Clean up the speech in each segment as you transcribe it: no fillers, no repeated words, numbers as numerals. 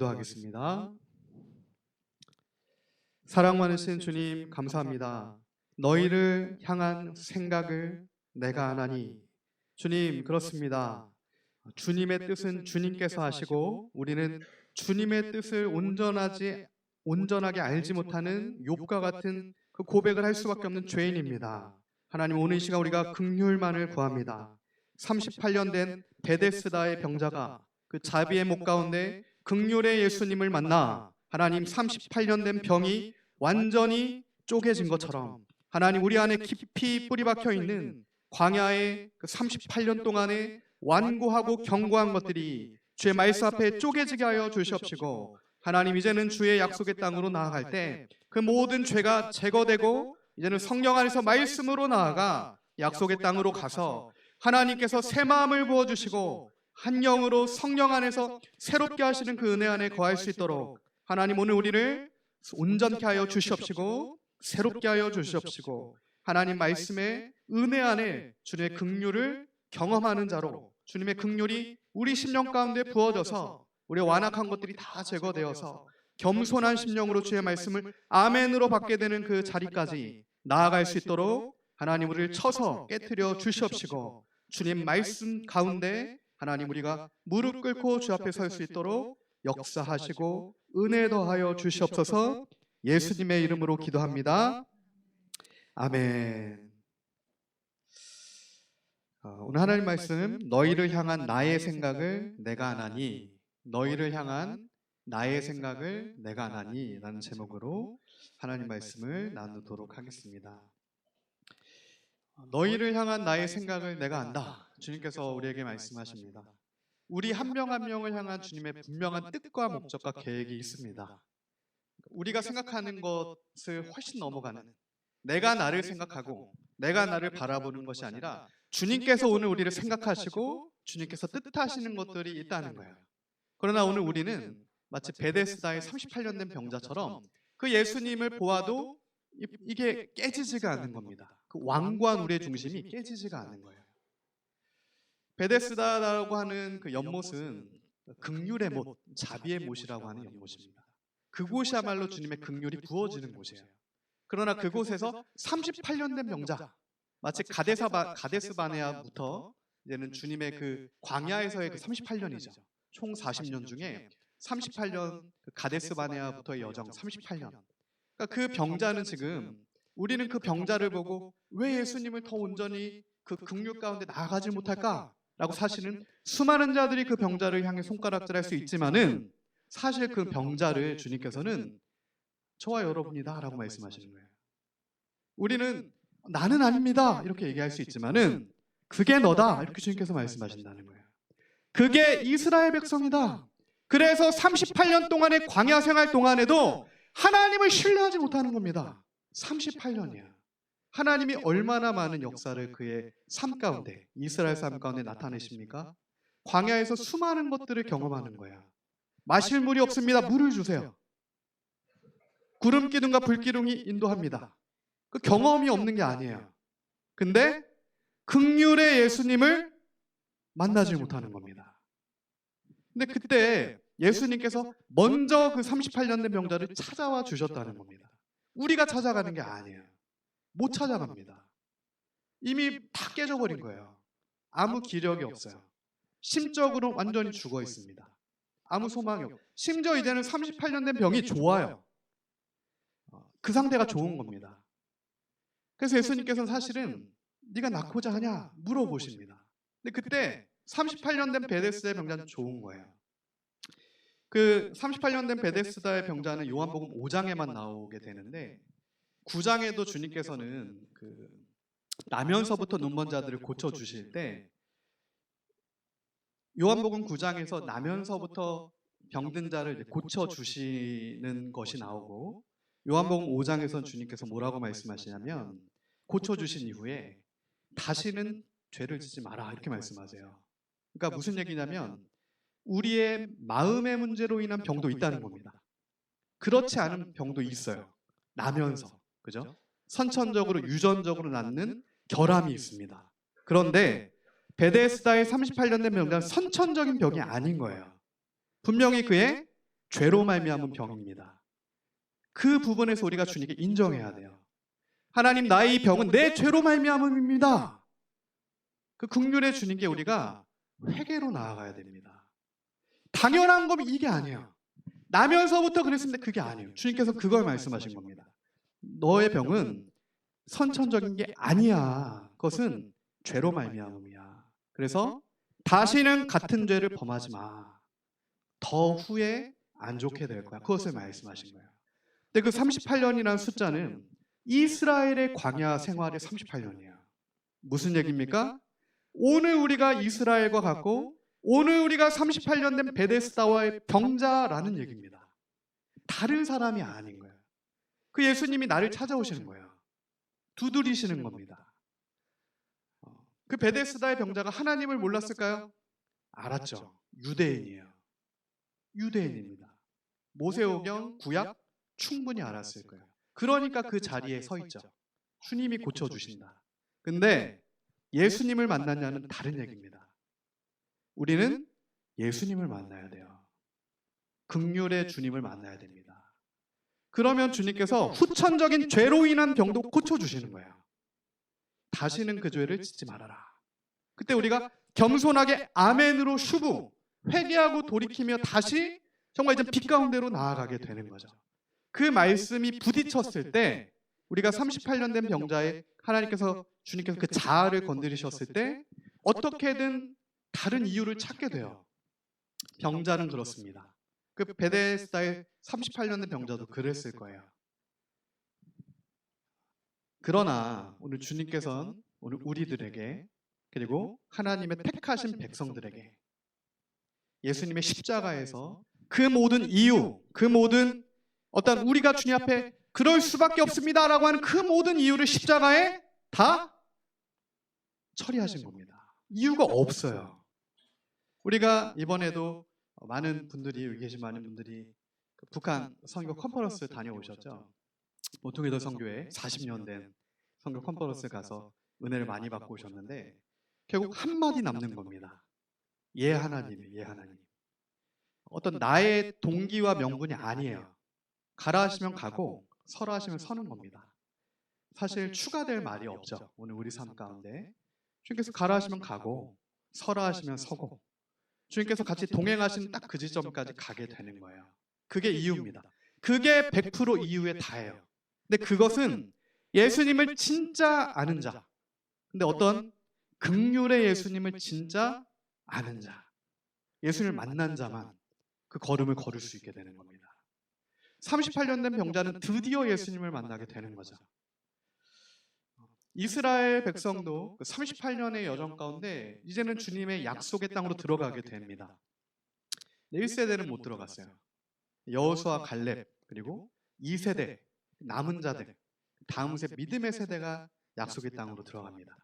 기도하겠습니다. 사랑 많으신 주님 감사합니다. 너희를 향한 생각을 내가 안 하니. 주님, 그렇습니다. 주님의 뜻은 주님께서 하시고 우리는 주님의 뜻을 온전하게 알지 못하는 욥과 같은 그 고백을 할 수밖에 없는 죄인입니다. 하나님, 오늘 이 시간 우리가 긍휼만을 구합니다. 38년 된 베데스다의 병자가 그 자비의 목 가운데 긍휼의 예수님을 만나 하나님 38년 된 병이 완전히 쪼개진 것처럼 하나님, 우리 안에 깊이 뿌리 박혀 있는 광야의 그 38년 동안에 완고하고 견고한 것들이 주의 말씀 앞에 쪼개지게 하여 주시옵시고, 하나님, 이제는 주의 약속의 땅으로 나아갈 때 그 모든 죄가 제거되고 이제는 성령 안에서 말씀으로 나아가 약속의 땅으로 가서 하나님께서 새 마음을 부어주시고 한 영으로 성령 안에서 새롭게 하시는 그 은혜 안에 거할 수 있도록 하나님, 오늘 우리를 온전케 하여 주시옵시고 새롭게 하여 주시옵시고, 하나님 말씀의 은혜 안에 주님의 긍휼을 경험하는 자로 주님의 긍휼이 우리 심령 가운데 부어져서 우리의 완악한 것들이 다 제거되어서 겸손한 심령으로 주의 말씀을 아멘으로 받게 되는 그 자리까지 나아갈 수 있도록 하나님, 우리를 쳐서 깨트려 주시옵시고, 주님 말씀 가운데 하나님, 우리가 무릎 꿇고 주 앞에 설 수 있도록 역사하시고 은혜 더하여 주시옵소서. 예수님의 이름으로 기도합니다. 아멘. 오늘 하나님 말씀, 너희를 향한 나의 생각을 내가 안 하니, 너희를 향한 나의 생각을 내가 안 하니 라는 제목으로 하나님 말씀을 나누도록 하겠습니다. 너희를 향한 나의 생각을 내가 안다. 주님께서 우리에게 말씀하십니다. 우리 한 명 한 명을 향한 주님의 분명한 뜻과 목적과 계획이 있습니다. 우리가 생각하는 것을 훨씬 넘어가는, 내가 나를 생각하고 내가 나를 바라보는 것이 아니라 주님께서 오늘 우리를 생각하시고 주님께서 뜻하시는 것들이 있다는 거예요. 그러나 오늘 우리는 마치 베데스다의 38년 된 병자처럼 그 예수님을 보아도 이게 깨지지가 않는 겁니다. 그 완고한 우리의 중심이 깨지지가 않는 거예요. 베데스다라고 하는 그 연못은 긍휼의 못, 자비의 못이라고 하는 연못입니다. 그곳이야말로 주님의 긍휼이 부어지는 곳이에요. 그러나 그곳에서 38년 된 병자, 마치 가데스 바네아부터 이제는 주님의 그 광야에서의 그 38년이죠. 총 40년 중에 38년, 그 가데스 바네아부터의 여정 38년. 그러니까 그 병자는 지금, 우리는 그 병자를 보고 왜 예수님을 더 온전히 그 긍휼 가운데 나아가지 못할까? 라고 사실은 수많은 자들이 그 병자를 향해 손가락질할 수 있지만은 사실 그 병자를 주님께서는 저와 여러분이다 라고 말씀하시는 거예요. 우리는 나는 아닙니다 이렇게 얘기할 수 있지만은 그게 너다 이렇게 주님께서 말씀하신다는 거예요. 그게 이스라엘 백성이다. 그래서 38년 동안의 광야 생활 동안에도 하나님을 신뢰하지 못하는 겁니다. 38년이야. 하나님이 얼마나 많은 역사를 그의 삶 가운데, 이스라엘 삶 가운데 나타내십니까? 광야에서 수많은 것들을 경험하는 거야. 마실 물이 없습니다. 물을 주세요. 구름 기둥과 불 기둥이 인도합니다. 그 경험이 없는 게 아니에요. 근데 긍휼의 예수님을 만나지 못하는 겁니다. 근데 그때 예수님께서 먼저 그 38년 된 병자를 찾아와 주셨다는 겁니다. 우리가 찾아가는 게 아니에요. 못 찾아갑니다. 이미 다 깨져버린 거예요. 아무 기력이 없어요. 심적으로 완전히 죽어 있습니다. 아무 소망이 없어요. 심지어 이제는 38년 된 병이 좋아요. 그 상태가 좋은 겁니다. 그래서 예수님께서는 사실은 네가 낳고자 하냐 물어보십니다. 근데 그때 38년 된 베데스다의 병자는 좋은 거예요. 그 38년 된 베데스다의 병자는 요한복음 5장에만 나오게 되는데 9장에도 주님께서는 그 나면서부터 눈먼 자들을 고쳐주실 때 요한복음 9장에서 나면서부터 병든 자를 고쳐주시는 것이 나오고 요한복음 5장에서는 주님께서 뭐라고 말씀하시냐면 고쳐주신 이후에 다시는 죄를 짓지 마라 이렇게 말씀하세요. 그러니까 무슨 얘기냐면 우리의 마음의 문제로 인한 병도 있다는 겁니다. 그렇지 않은 병도 있어요. 나면서. 그죠? 선천적으로 유전적으로 낳는 결함이 있습니다. 그런데 베데스다의 38년 된 병자는 선천적인 병이 아닌 거예요. 분명히 그의 죄로 말미암은 병입니다. 그 부분에서 우리가 주님께 인정해야 돼요. 하나님, 나의 이 병은 내 죄로 말미암음입니다. 그 긍휼의 주님께 우리가 회개로 나아가야 됩니다. 당연한 거면 이게 아니에요. 나면서부터 그랬습니다. 그게 아니에요. 주님께서 그걸 말씀하신 겁니다. 너의 병은 선천적인 게 아니야. 그것은 죄로 말미암음이야. 그래서 다시는 같은 죄를 범하지 마. 더 후에 안 좋게 될 거야. 그것을 말씀하신 거예요. 근데 그 38년이라는 숫자는 이스라엘의 광야 생활의 38년이에요. 무슨 얘기입니까? 오늘 우리가 이스라엘과 같고 오늘 우리가 38년 된 베데스다와의 병자라는 얘기입니다. 다른 사람이 아닌 거예요. 그 예수님이 나를 찾아오시는 거예요. 두드리시는 겁니다. 그 베데스다의 병자가 하나님을 몰랐을까요? 알았죠. 유대인이에요. 유대인입니다. 모세오경, 구약 충분히 알았을 거예요. 그러니까 그 자리에 서 있죠. 주님이 고쳐주신다. 근데 예수님을 만났냐는 다른 얘기입니다. 우리는 예수님을 만나야 돼요. 긍휼의 주님을 만나야 됩니다. 그러면 주님께서 후천적인 죄로 인한 병도 고쳐주시는 거예요. 다시는 그 죄를 짓지 말아라. 그때 우리가 겸손하게 아멘으로 슈브 회개하고 돌이키며 다시 정말 이제 빛 가운데로 나아가게 되는 거죠. 그 말씀이 부딪혔을 때 우리가 38년 된 병자의 하나님께서 주님께서 그 자아를 건드리셨을 때 어떻게든 다른 이유를 찾게 돼요. 병자는 그렇습니다. 그 베데스다의 38년 된 병자도 그랬을 거예요. 그러나 오늘 주님께서는 오늘 우리들에게 그리고 하나님의 택하신 백성들에게 예수님의 십자가에서 그 모든 이유, 그 모든 어떤 우리가 주님 앞에 그럴 수밖에 없습니다라고 하는 그 모든 이유를 십자가에 다 처리하신 겁니다. 이유가 없어요. 우리가 이번에도 많은 분들이 여기 계신 많은 분들이 북한 선교 컨퍼런스 다녀오셨죠. 모퉁이도 선교회 40년 된 선교 컨퍼런스 가서 은혜를 많이 받고 오셨는데 결국 한마디 남는 겁니다. 예 하나님, 예 하나님. 어떤 나의 동기와 명분이 아니에요. 가라 하시면 가고 서라 하시면 서는 겁니다. 사실 추가될 말이 없죠. 오늘 우리 삶 가운데 주님께서 가라 하시면 가고 서라 하시면 서고 주님께서 같이 동행하신 딱 그 지점까지 가게 되는 거예요. 그게 이유입니다. 그게 100% 이유에 다예요. 근데 그것은 예수님을 진짜 아는 자, 근데 어떤 긍휼의 예수님을 진짜 아는 자, 예수님을 만난 자만 그 걸음을 걸을 수 있게 되는 겁니다. 38년 된 병자는 드디어 예수님을 만나게 되는 거죠. 이스라엘 백성도 38년의 여정 가운데 이제는 주님의 약속의 땅으로 들어가게 됩니다. 1세대는 못 들어갔어요. 여호수아, 갈렙 그리고 2세대 남은 자들, 다음 믿음의 세대가 약속의 땅으로 들어갑니다.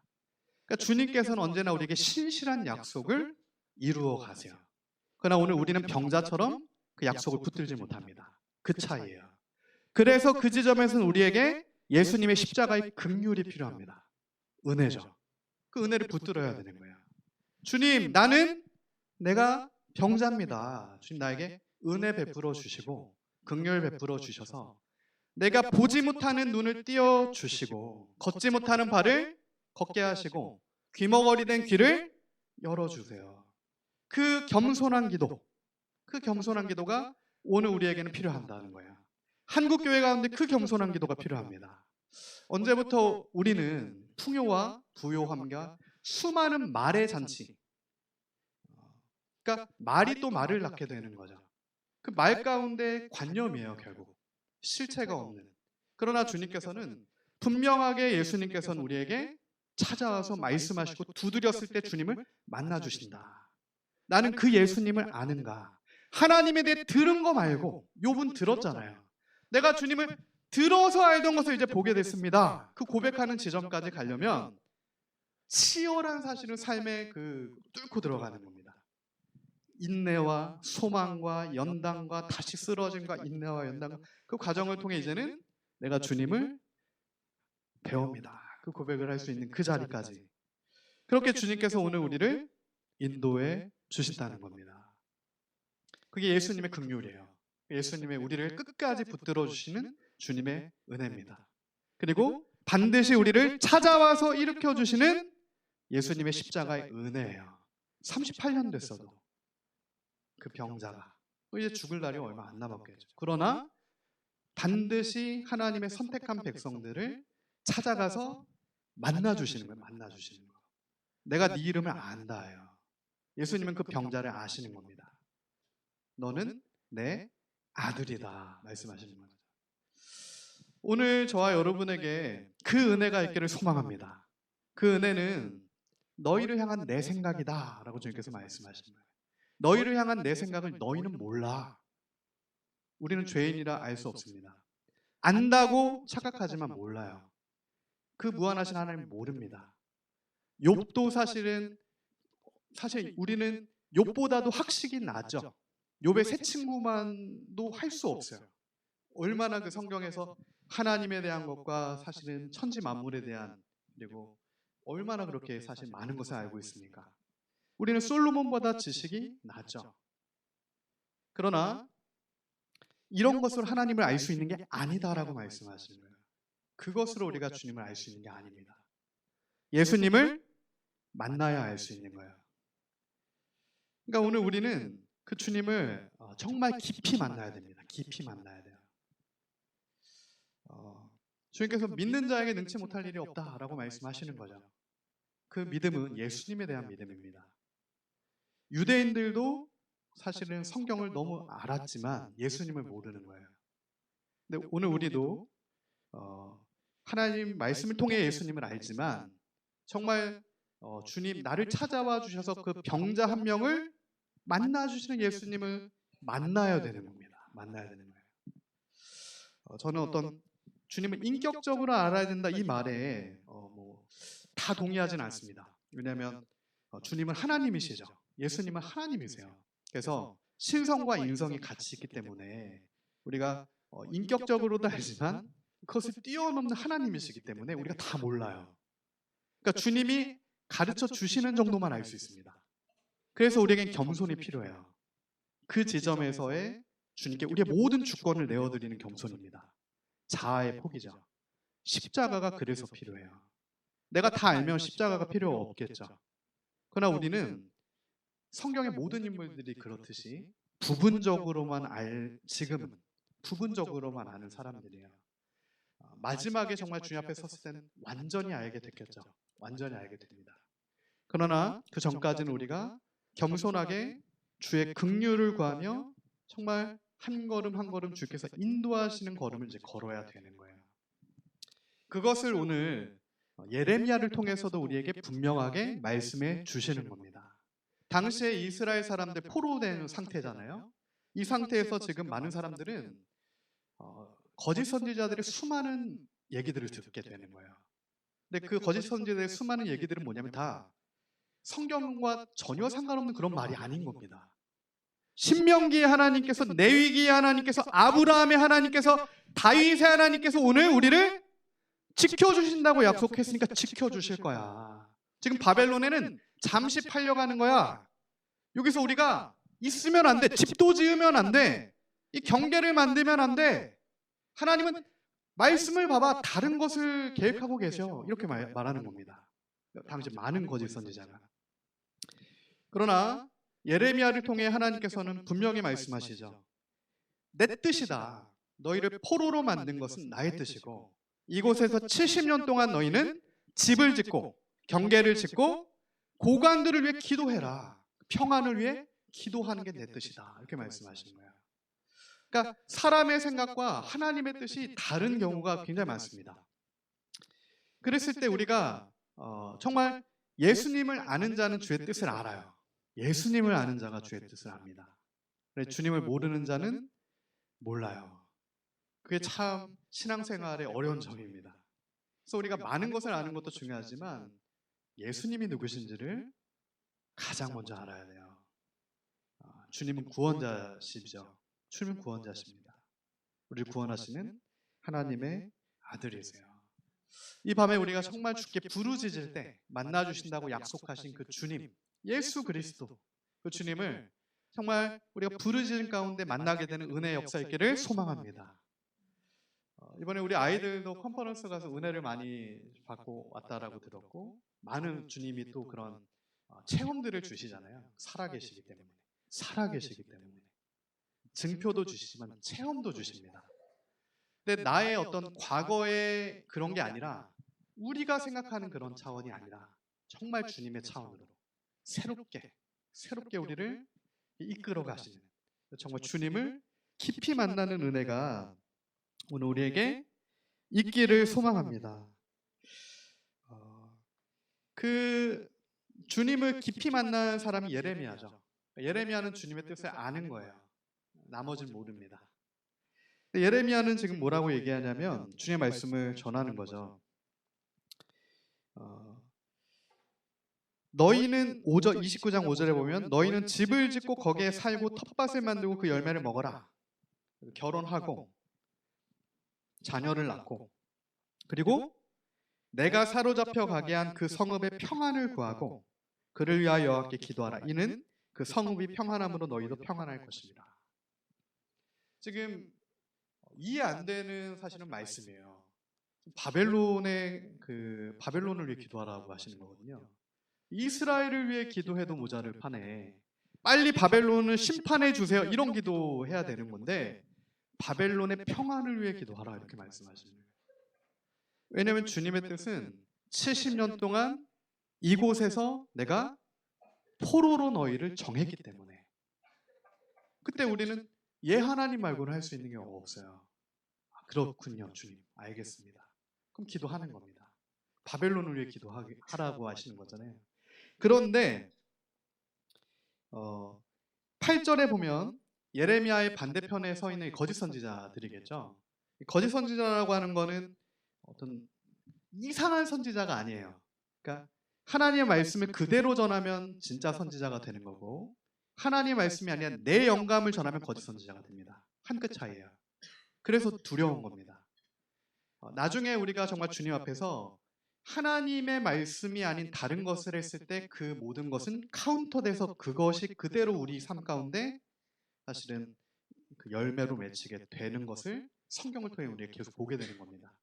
그러니까 주님께서는 언제나 우리에게 신실한 약속을 이루어 가세요. 그러나 오늘 우리는 병자처럼 그 약속을 붙들지 못합니다. 그 차이예요. 그래서 그 지점에서는 우리에게 예수님의 십자가의 긍휼이 필요합니다. 은혜죠. 그 은혜를 붙들어야 되는 거예요. 주님, 나는 내가 병자입니다. 주님 나에게 은혜 베풀어 주시고 긍휼 베풀어 주셔서 내가 보지 못하는 눈을 띄어 주시고 걷지 못하는 발을 걷게 하시고 귀머거리 된 귀를 열어주세요. 그 겸손한 기도, 그 겸손한 기도가 오늘 우리에게는 필요한다는 거예요. 한국교회 가운데 그 겸손한 기도가 필요합니다. 언제부터 우리는 풍요와 부요함과 수많은 말의 잔치, 그러니까 말이 또 말을 낳게 되는 거죠. 그 말 가운데 관념이에요. 결국 실체가 없는. 그러나 주님께서는 분명하게 예수님께서는 우리에게 찾아와서 말씀하시고 두드렸을 때 주님을 만나주신다. 나는 그 예수님을 아는가? 하나님에 대해 들은 거 말고 욥은 들었잖아요. 내가 주님을 들어서 알던 것을 이제 보게 됐습니다. 그 고백하는 지점까지 가려면 치열한 사실은 삶에 뚫고 들어가는 겁니다. 인내와 소망과 연단과 다시 쓰러짐과 인내와 연단과 그 과정을 통해 이제는 내가 주님을 배웁니다. 그 고백을 할 수 있는 그 자리까지. 그렇게 주님께서 오늘 우리를 인도해 주신다는 겁니다. 그게 예수님의 긍휼이에요. 예수님의 우리를 끝까지 붙들어 주시는 주님의 은혜입니다. 그리고 반드시 우리를 찾아와서 일으켜 주시는 예수님의 십자가의 은혜예요. 38년 됐어도 그 병자가 이제 죽을 날이 얼마 안 남았겠죠. 그러나 반드시 하나님의 선택한 백성들을 찾아가서 만나주시는 거예요. 만나주시는 거. 내가 네 이름을 안다요. 예수님은 그 병자를 아시는 겁니다. 너는 내 아들이다 말씀하시는 거죠. 오늘 저와 여러분에게 그 은혜가 있기를 소망합니다. 그 은혜는 너희를 향한 내 생각이다 라고 주님께서 말씀하시는 거예요. 너희를 향한 내 생각을 너희는 몰라. 우리는 죄인이라 알 수 없습니다. 안다고 착각하지만 몰라요. 그 무한하신 하나님 모릅니다. 욥도 사실 우리는 욥보다도 학식이 낮죠. 욥의 세 친구만도 할 수 없어요. 얼마나 그 성경에서 하나님에 대한 것과 사실은 천지 만물에 대한, 그리고 얼마나 그렇게 사실 많은 것을 알고 있습니까? 우리는 솔로몬보다 지식이 낮죠. 그러나 이런 것으로 하나님을 알 수 있는 게 아니다라고 말씀하시는 거예요. 그것으로 우리가 주님을 알 수 있는 게 아닙니다. 예수님을 만나야 알 수 있는 거예요. 그러니까 오늘 우리는 그 주님을 정말 깊이 만나야 됩니다. 깊이 만나야 돼요. 주님께서 믿는 자에게 능치 못할 일이 없다라고 말씀하시는 거죠. 그 믿음은 예수님에 대한 믿음입니다. 유대인들도 사실은 성경을 너무 알았지만 예수님을 모르는 거예요. 근데 오늘 우리도 하나님 말씀을 통해 예수님을 알지만 정말 주님 나를 찾아와 주셔서 그 병자 한 명을 만나주시는 예수님을 만나야 되는 겁니다. 만나야 되는 거예요. 저는 어떤 주님을 인격적으로 알아야 된다 이 말에 다 동의하지는 않습니다. 왜냐하면 주님은 하나님이시죠. 예수님은 하나님이세요. 그래서 신성과 인성이 같이 있기 때문에 우리가 인격적으로도 알지만 그것을 뛰어넘는 하나님이시기 때문에 우리가 다 몰라요. 그러니까 주님이 가르쳐 주시는 정도만 알 수 있습니다. 그래서 우리에겐 겸손이 필요해요. 그 지점에서의 주님께 우리의 모든 주권을 내어드리는 겸손입니다. 자아의 포기죠. 십자가가 그래서 필요해요. 내가 다 알면 십자가가 필요 없겠죠. 그러나 우리는 성경의 모든 인물들이 그렇듯이 지금은 부분적으로만 아는 사람들이에요. 마지막에 정말 주님 앞에 섰을 때는 완전히 알게 됐겠죠. 완전히 알게 됩니다. 그러나 그 전까지는 우리가 겸손하게 주의 긍휼을 구하며 정말 한 걸음 한 걸음 주께서 인도하시는 걸음을 이제 걸어야 되는 거예요. 그것을 오늘 예레미야를 통해서도 우리에게 분명하게 말씀해 주시는 겁니다. 당시에 이스라엘 사람들 포로된 상태잖아요. 이 상태에서 지금 많은 사람들은 거짓 선지자들의 수많은 얘기들을 듣게 되는 거예요. 근데 그 거짓 선지자들의 수많은 얘기들은 뭐냐면 다 성경과 전혀 상관없는 그런 말이 아닌 겁니다. 신명기의 하나님께서, 레위기의 하나님께서, 아브라함의 하나님께서, 다윗의 하나님께서 오늘 우리를 지켜주신다고 약속했으니까 지켜주실 거야. 지금 바벨론에는 잠시 팔려가는 거야. 여기서 우리가 있으면 안 돼. 집도 지으면 안 돼. 이 경계를 만들면 안 돼. 하나님은 말씀을 봐봐 다른 것을 계획하고 계셔. 이렇게 말하는 겁니다. 당시 많은 거짓 선지자가. 그러나 예레미야를 통해 하나님께서는 분명히 말씀하시죠. 내 뜻이다. 너희를 포로로 만든 것은 나의 뜻이고 이곳에서 70년 동안 너희는 집을 짓고 경계를 짓고 고관들을 위해 기도해라. 평안을 위해 기도하는 게 내 뜻이다. 이렇게 말씀하시는 거예요. 그러니까 사람의 생각과 하나님의 뜻이 다른 경우가 굉장히 많습니다. 그랬을 때 우리가 정말 예수님을 아는 자는 주의 뜻을 알아요. 예수님을 아는 자가 주의 뜻을 압니다. 주님을 모르는 자는 몰라요. 그게 참 신앙생활의 어려운 점입니다. 그래서 우리가 많은 것을 아는 것도 중요하지만 예수님이 누구신지를 가장 먼저 알아야 돼요. 주님은 구원자시죠. 주님은 구원자십니다. 우리를 구원하시는 하나님의 아들이세요. 이 밤에 우리가 정말 주께 부르짖을 때 만나주신다고 약속하신 그 주님, 예수 그리스도, 그 주님을 정말 우리가 부르짖은 가운데 만나게 되는 은혜의 역사 있기를 소망합니다. 이번에 우리 아이들도 컨퍼런스 가서 은혜를 많이 받고 왔다라고 들었고, 많은 주님이 또 그런 체험들을 주시잖아요. 살아계시기 때문에 증표도 주시지만 체험도 주십니다. 근데 나의 어떤 과거의 그런 게 아니라, 우리가 생각하는 그런 차원이 아니라 정말 주님의 차원으로 새롭게 우리를 이끌어 가시는, 정말 주님을 깊이 만나는 은혜가 오늘 우리에게 있기를 소망합니다. 그 주님을 깊이 만난 사람이 예레미야죠. 예레미야는 주님의 뜻을 아는 거예요. 나머지는 모릅니다. 예레미야는 지금 뭐라고 얘기하냐면 주님의 말씀을 전하는 거죠. 너희는 29장 5절에 보면, 너희는 집을 짓고 거기에 살고 텃밭을 만들고 그 열매를 먹어라. 결혼하고 자녀를 낳고, 그리고 내가 사로잡혀 가게 한 그 성읍의 평안을 구하고 그를 위하여 여호와께 기도하라. 이는 그 성읍이 평안함으로 너희도 평안할 것입니다. 지금 이해 안 되는 사실은 말씀이에요. 바벨론을 위해 기도하라고 하시는 거거든요. 이스라엘을 위해 기도해도 모자를 파네. 빨리 바벨론을 심판해 주세요. 이런 기도해야 되는 건데 바벨론의 평안을 위해 기도하라 이렇게 말씀하시는 거예요. 왜냐하면 주님의 뜻은 70년 동안 이곳에서 내가 포로로 너희를 정했기 때문에. 그때 우리는 하나님 말고는 할 수 있는 게 없어요. 그렇군요, 주님. 알겠습니다. 그럼 기도하는 겁니다. 바벨론을 위해 기도하라고 하시는 거잖아요. 그런데 8절에 보면 예레미야의 반대편에 서 있는 거짓 선지자들이겠죠. 거짓 선지자라고 하는 거는 어떤 이상한 선지자가 아니에요. 그러니까 하나님의 말씀을 그대로 전하면 진짜 선지자가 되는 거고, 하나님의 말씀이 아니라 내 영감을 전하면 거짓 선지자가 됩니다. 한 끗 차이예요. 그래서 두려운 겁니다. 나중에 우리가 정말 주님 앞에서 하나님의 말씀이 아닌 다른 것을 했을 때 그 모든 것은 카운터돼서 그것이 그대로 우리 삶 가운데 사실은 그 열매로 맺히게 되는 것을 성경을 통해 우리가 계속 보게 되는 겁니다.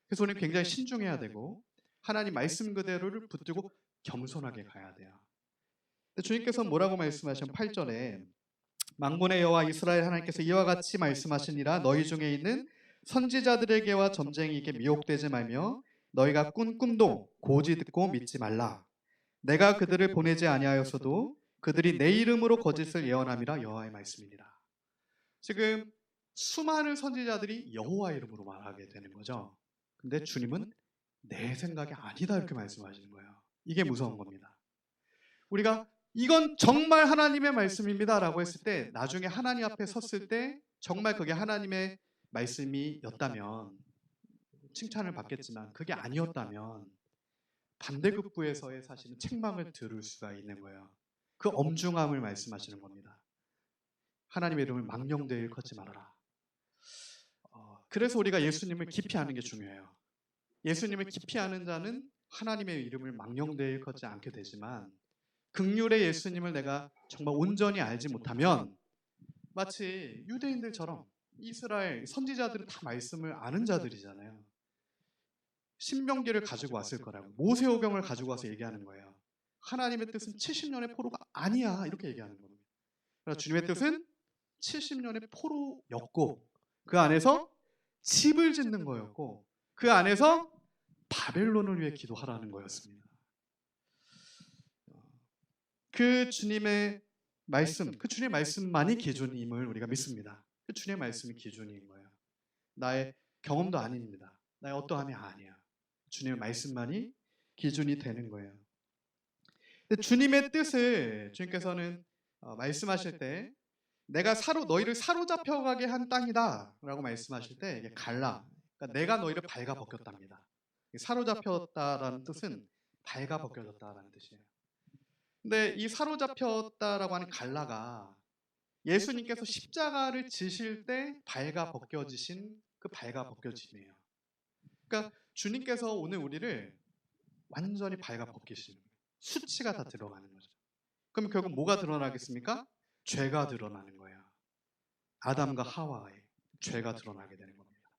그래서 우리는 굉장히 신중해야 되고 하나님 말씀 그대로를 붙들고 겸손하게 가야 돼요. 근데 주님께서 뭐라고 말씀하시면 8절에 만군의 여호와 이스라엘 하나님께서 이와 같이 말씀하시니라. 너희 중에 있는 선지자들에게와 점쟁이에게 미혹되지 말며 너희가 꾼 꿈도 고지 듣고 믿지 말라. 내가 그들을 보내지 아니하였어도 그들이 내 이름으로 거짓을 예언함이라 여호와의 말씀이니라. 지금 수많은 선지자들이 여호와 이름으로 말하게 되는 거죠. 근데 주님은 내 생각이 아니다 이렇게 말씀하시는 거예요. 이게 무서운 겁니다. 우리가 이건 정말 하나님의 말씀입니다 라고 했을 때, 나중에 하나님 앞에 섰을 때 정말 그게 하나님의 말씀이었다면 칭찬을 받겠지만, 그게 아니었다면 반대급부에서의 사실은 책망을 들을 수가 있는 거예요. 그 엄중함을 말씀하시는 겁니다. 하나님의 이름을 망령되이 일컫지 말아라. 그래서 우리가 예수님을 깊이 아는 게 중요해요. 예수님을 깊이 아는 자는 하나님의 이름을 망령되이 일컫지 않게 되지만, 긍휼의 예수님을 내가 정말 온전히 알지 못하면 마치 유대인들처럼, 이스라엘 선지자들은 다 말씀을 아는 자들이잖아요. 신명기를 가지고 왔을 거라고, 모세오경을 가지고 와서 얘기하는 거예요. 하나님의 뜻은 70년의 포로가 아니야 이렇게 얘기하는 겁니다. 그러나 주님의 뜻은 70년의 포로였고, 그 안에서 집을 짓는 거였고, 그 안에서 바벨론을 위해 기도하라는 거였습니다. 그 주님의 말씀, 그 주님의 말씀만이 기준임을 우리가 믿습니다. 그 주님의 말씀이 기준인 거예요. 나의 경험도 아닙니다. 나의 어떠함이 아니야. 주님의 말씀만이 기준이 되는 거예요. 근데 주님의 뜻을 주님께서는 말씀하실 때, 내가 너희를 사로잡혀가게 한 땅이다 라고 말씀하실 때, 이게 갈라, 그러니까 내가 너희를 발가 벗겼답니다. 사로잡혔다라는 뜻은 발가 벗겨졌다라는 뜻이에요. 근데 이 사로잡혔다라고 하는 갈라가 예수님께서 십자가를 지실 때 발가 벗겨지신 그 발가 벗겨짐이에요. 그러니까 주님께서 오늘 우리를 완전히 발가 벗기시는 거예요. 수치가 다 들어가는 거죠. 그럼 결국 뭐가 드러나겠습니까? 죄가 드러나는 거예요. 아담과 하와의 죄가 드러나게 되는 겁니다.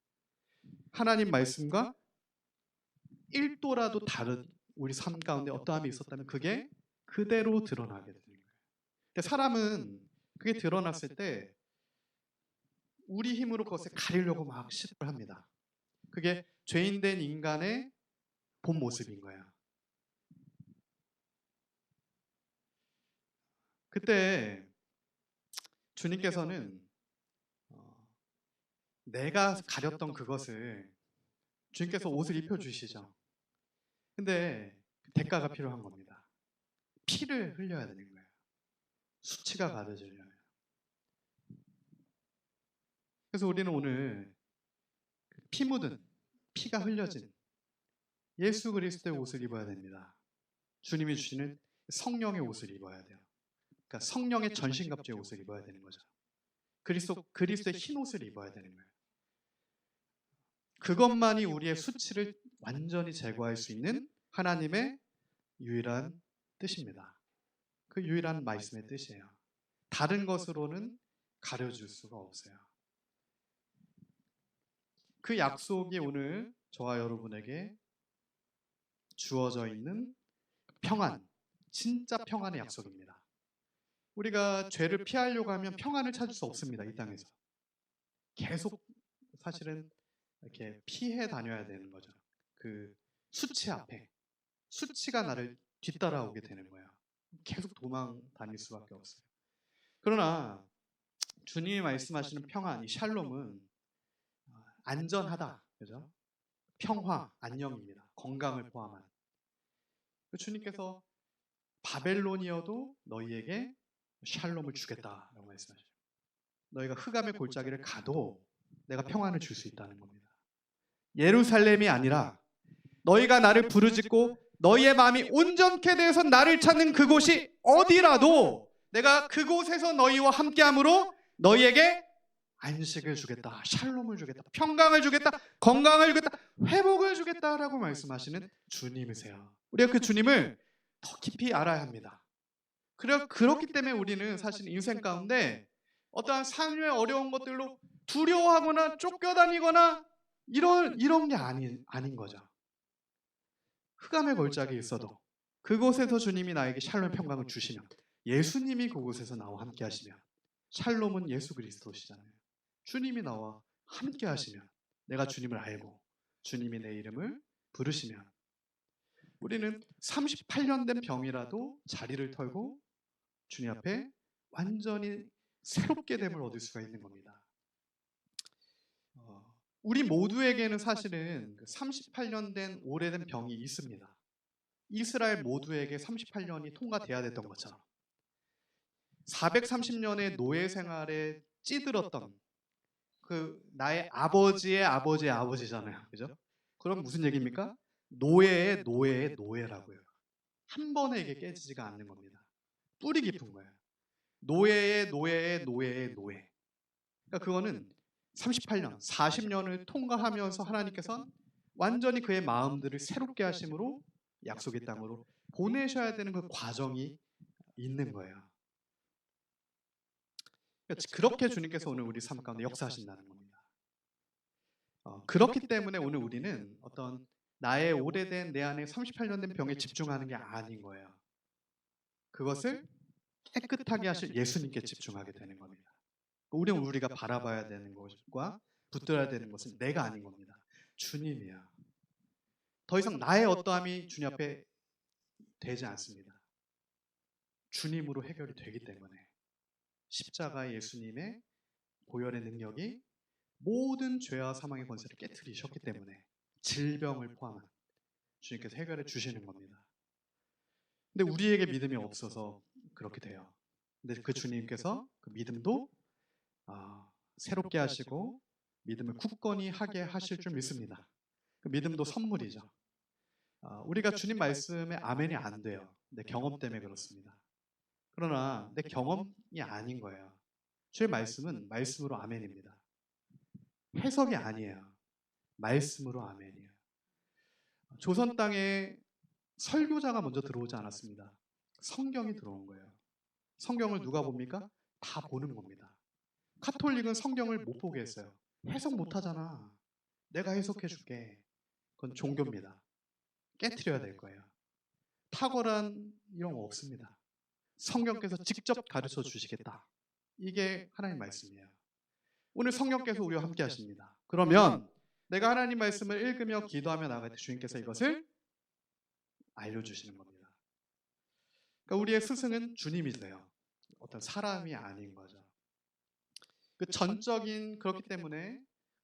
하나님 말씀과 1도라도 다른 우리 삶 가운데 어떠함이 있었다면 그게 그대로 드러나게 되는 거예요. 근데 사람은 그게 드러났을 때 우리 힘으로 그것을 가리려고 막 시도를 합니다. 그게 죄인된 인간의 본 모습인 거예요. 그때 주님께서는 내가 가렸던 그것을 주님께서 옷을 입혀주시죠. 근데 대가가 필요한 겁니다. 피를 흘려야 되는 거예요. 수치가 가려지려면. 그래서 우리는 오늘 피 묻은, 피가 흘려진 예수 그리스도의 옷을 입어야 됩니다. 주님이 주시는 성령의 옷을 입어야 돼요. 그러니까 성령의 전신갑주의 옷을 입어야 되는 거죠. 그리스도의 흰 옷을 입어야 되는 거예요. 그것만이 우리의 수치를 완전히 제거할 수 있는 하나님의 유일한 뜻입니다. 그 유일한 말씀의 뜻이에요. 다른 것으로는 가려줄 수가 없어요. 그 약속이 오늘 저와 여러분에게 주어져 있는 평안, 진짜 평안의 약속입니다. 우리가 죄를 피하려고 하면 평안을 찾을 수 없습니다. 이 땅에서 계속 사실은 이렇게 피해 다녀야 되는 거죠. 그 수치 앞에 수치가 나를 뒤따라오게 되는 거예요. 계속 도망 다닐 수밖에 없어요. 그러나 주님이 말씀하시는 평안, 이 샬롬은 안전하다, 그죠? 평화, 안녕입니다. 건강을 포함한. 주님께서 바벨론이어도 너희에게 샬롬을 주겠다라고 말씀하시죠. 너희가 흑암의 골짜기를 가도 내가 평안을 줄 수 있다는 겁니다. 예루살렘이 아니라 너희가 나를 부르짖고 너희의 마음이 온전케 되어서 나를 찾는 그곳이 어디라도 내가 그곳에서 너희와 함께함으로 너희에게 안식을 주겠다, 샬롬을 주겠다, 평강을 주겠다, 건강을 주겠다, 회복을 주겠다라고 말씀하시는 주님이세요. 우리가 그 주님을 더 깊이 알아야 합니다. 그렇기 때문에 우리는 사실 인생 가운데 어떠한 삶의 어려운 것들로 두려워하거나 쫓겨다니거나 이런 게 아닌 거죠. 흑암의 골짜기에 있어도 그곳에서 주님이 나에게 샬롬 평강을 주시면, 예수님이 그곳에서 나와 함께 하시면, 샬롬은 예수 그리스도시잖아요. 주님이 나와 함께 하시면, 내가 주님을 알고 주님이 내 이름을 부르시면 우리는 38년 된 병이라도 자리를 털고 주님 앞에 완전히 새롭게 됨을 얻을 수가 있는 겁니다. 우리 모두에게는 사실은 38년 된 오래된 병이 있습니다. 이스라엘 모두에게 38년이 통과돼야 됐던 것처럼 430년의 노예 생활에 찌들었던 그 나의 아버지의 아버지의 아버지잖아요. 그죠? 그럼 무슨 얘기입니까? 노예의 노예의 노예라고요. 한 번에 이게 깨지지가 않는 겁니다. 뿌리 깊은 거예요. 노예의 노예의 노예의 노예. 그러니까 그거는 38년, 40년을 통과하면서 하나님께서 완전히 그의 마음들을 새롭게 하심으로 약속의 땅으로 보내셔야 되는 그 과정이 있는 거예요. 그렇게 주님께서 오늘 우리 삶 가운데 역사하신다는 겁니다. 그렇기 때문에 오늘 우리는 어떤 나의 오래된 내 안에 38년 된 병에 집중하는 게 아닌 거예요. 그것을 깨끗하게 하실 예수님께 집중하게 되는 겁니다. 우리가 바라봐야 되는 것과 붙들어야 되는 것은 내가 아닌 겁니다. 주님이야. 더 이상 나의 어떠함이 주님 앞에 되지 않습니다. 주님으로 해결이 되기 때문에 십자가 예수님의 보혈의 능력이 모든 죄와 사망의 권세를 깨트리셨기 때문에 질병을 포함한 주님께서 해결해 주시는 겁니다. 근데 우리에게 믿음이 없어서 그렇게 돼요. 근데 그 주님께서 그 믿음도 새롭게 하시고 믿음을 굳건히 하게 하실 줄 믿습니다. 그 믿음도 선물이죠. 우리가 주님 말씀에 아멘이 안 돼요. 내 경험 때문에 그렇습니다. 그러나 내 경험이 아닌 거예요. 주의 말씀은 말씀으로 아멘입니다. 해석이 아니에요. 말씀으로 아멘이에요. 조선 땅에 설교자가 먼저 들어오지 않았습니다. 성경이 들어온 거예요. 성경을 누가 봅니까? 다 보는 겁니다. 카톨릭은 성경을 못 보게 했어요. 해석 못 하잖아. 내가 해석해 줄게. 그건 종교입니다. 깨트려야 될 거예요. 탁월한 이런 거 없습니다. 성경께서 직접 가르쳐 주시겠다. 이게 하나님 말씀이에요. 오늘 성령께서 우리와 함께 하십니다. 그러면 내가 하나님 말씀을 읽으며 기도하며 나아갈 때 주님께서 이것을 알려주시는 겁니다. 그러니까 우리의 스승은 주님이세요. 어떤 사람이 아닌 거죠. 그 전적인, 그렇기 때문에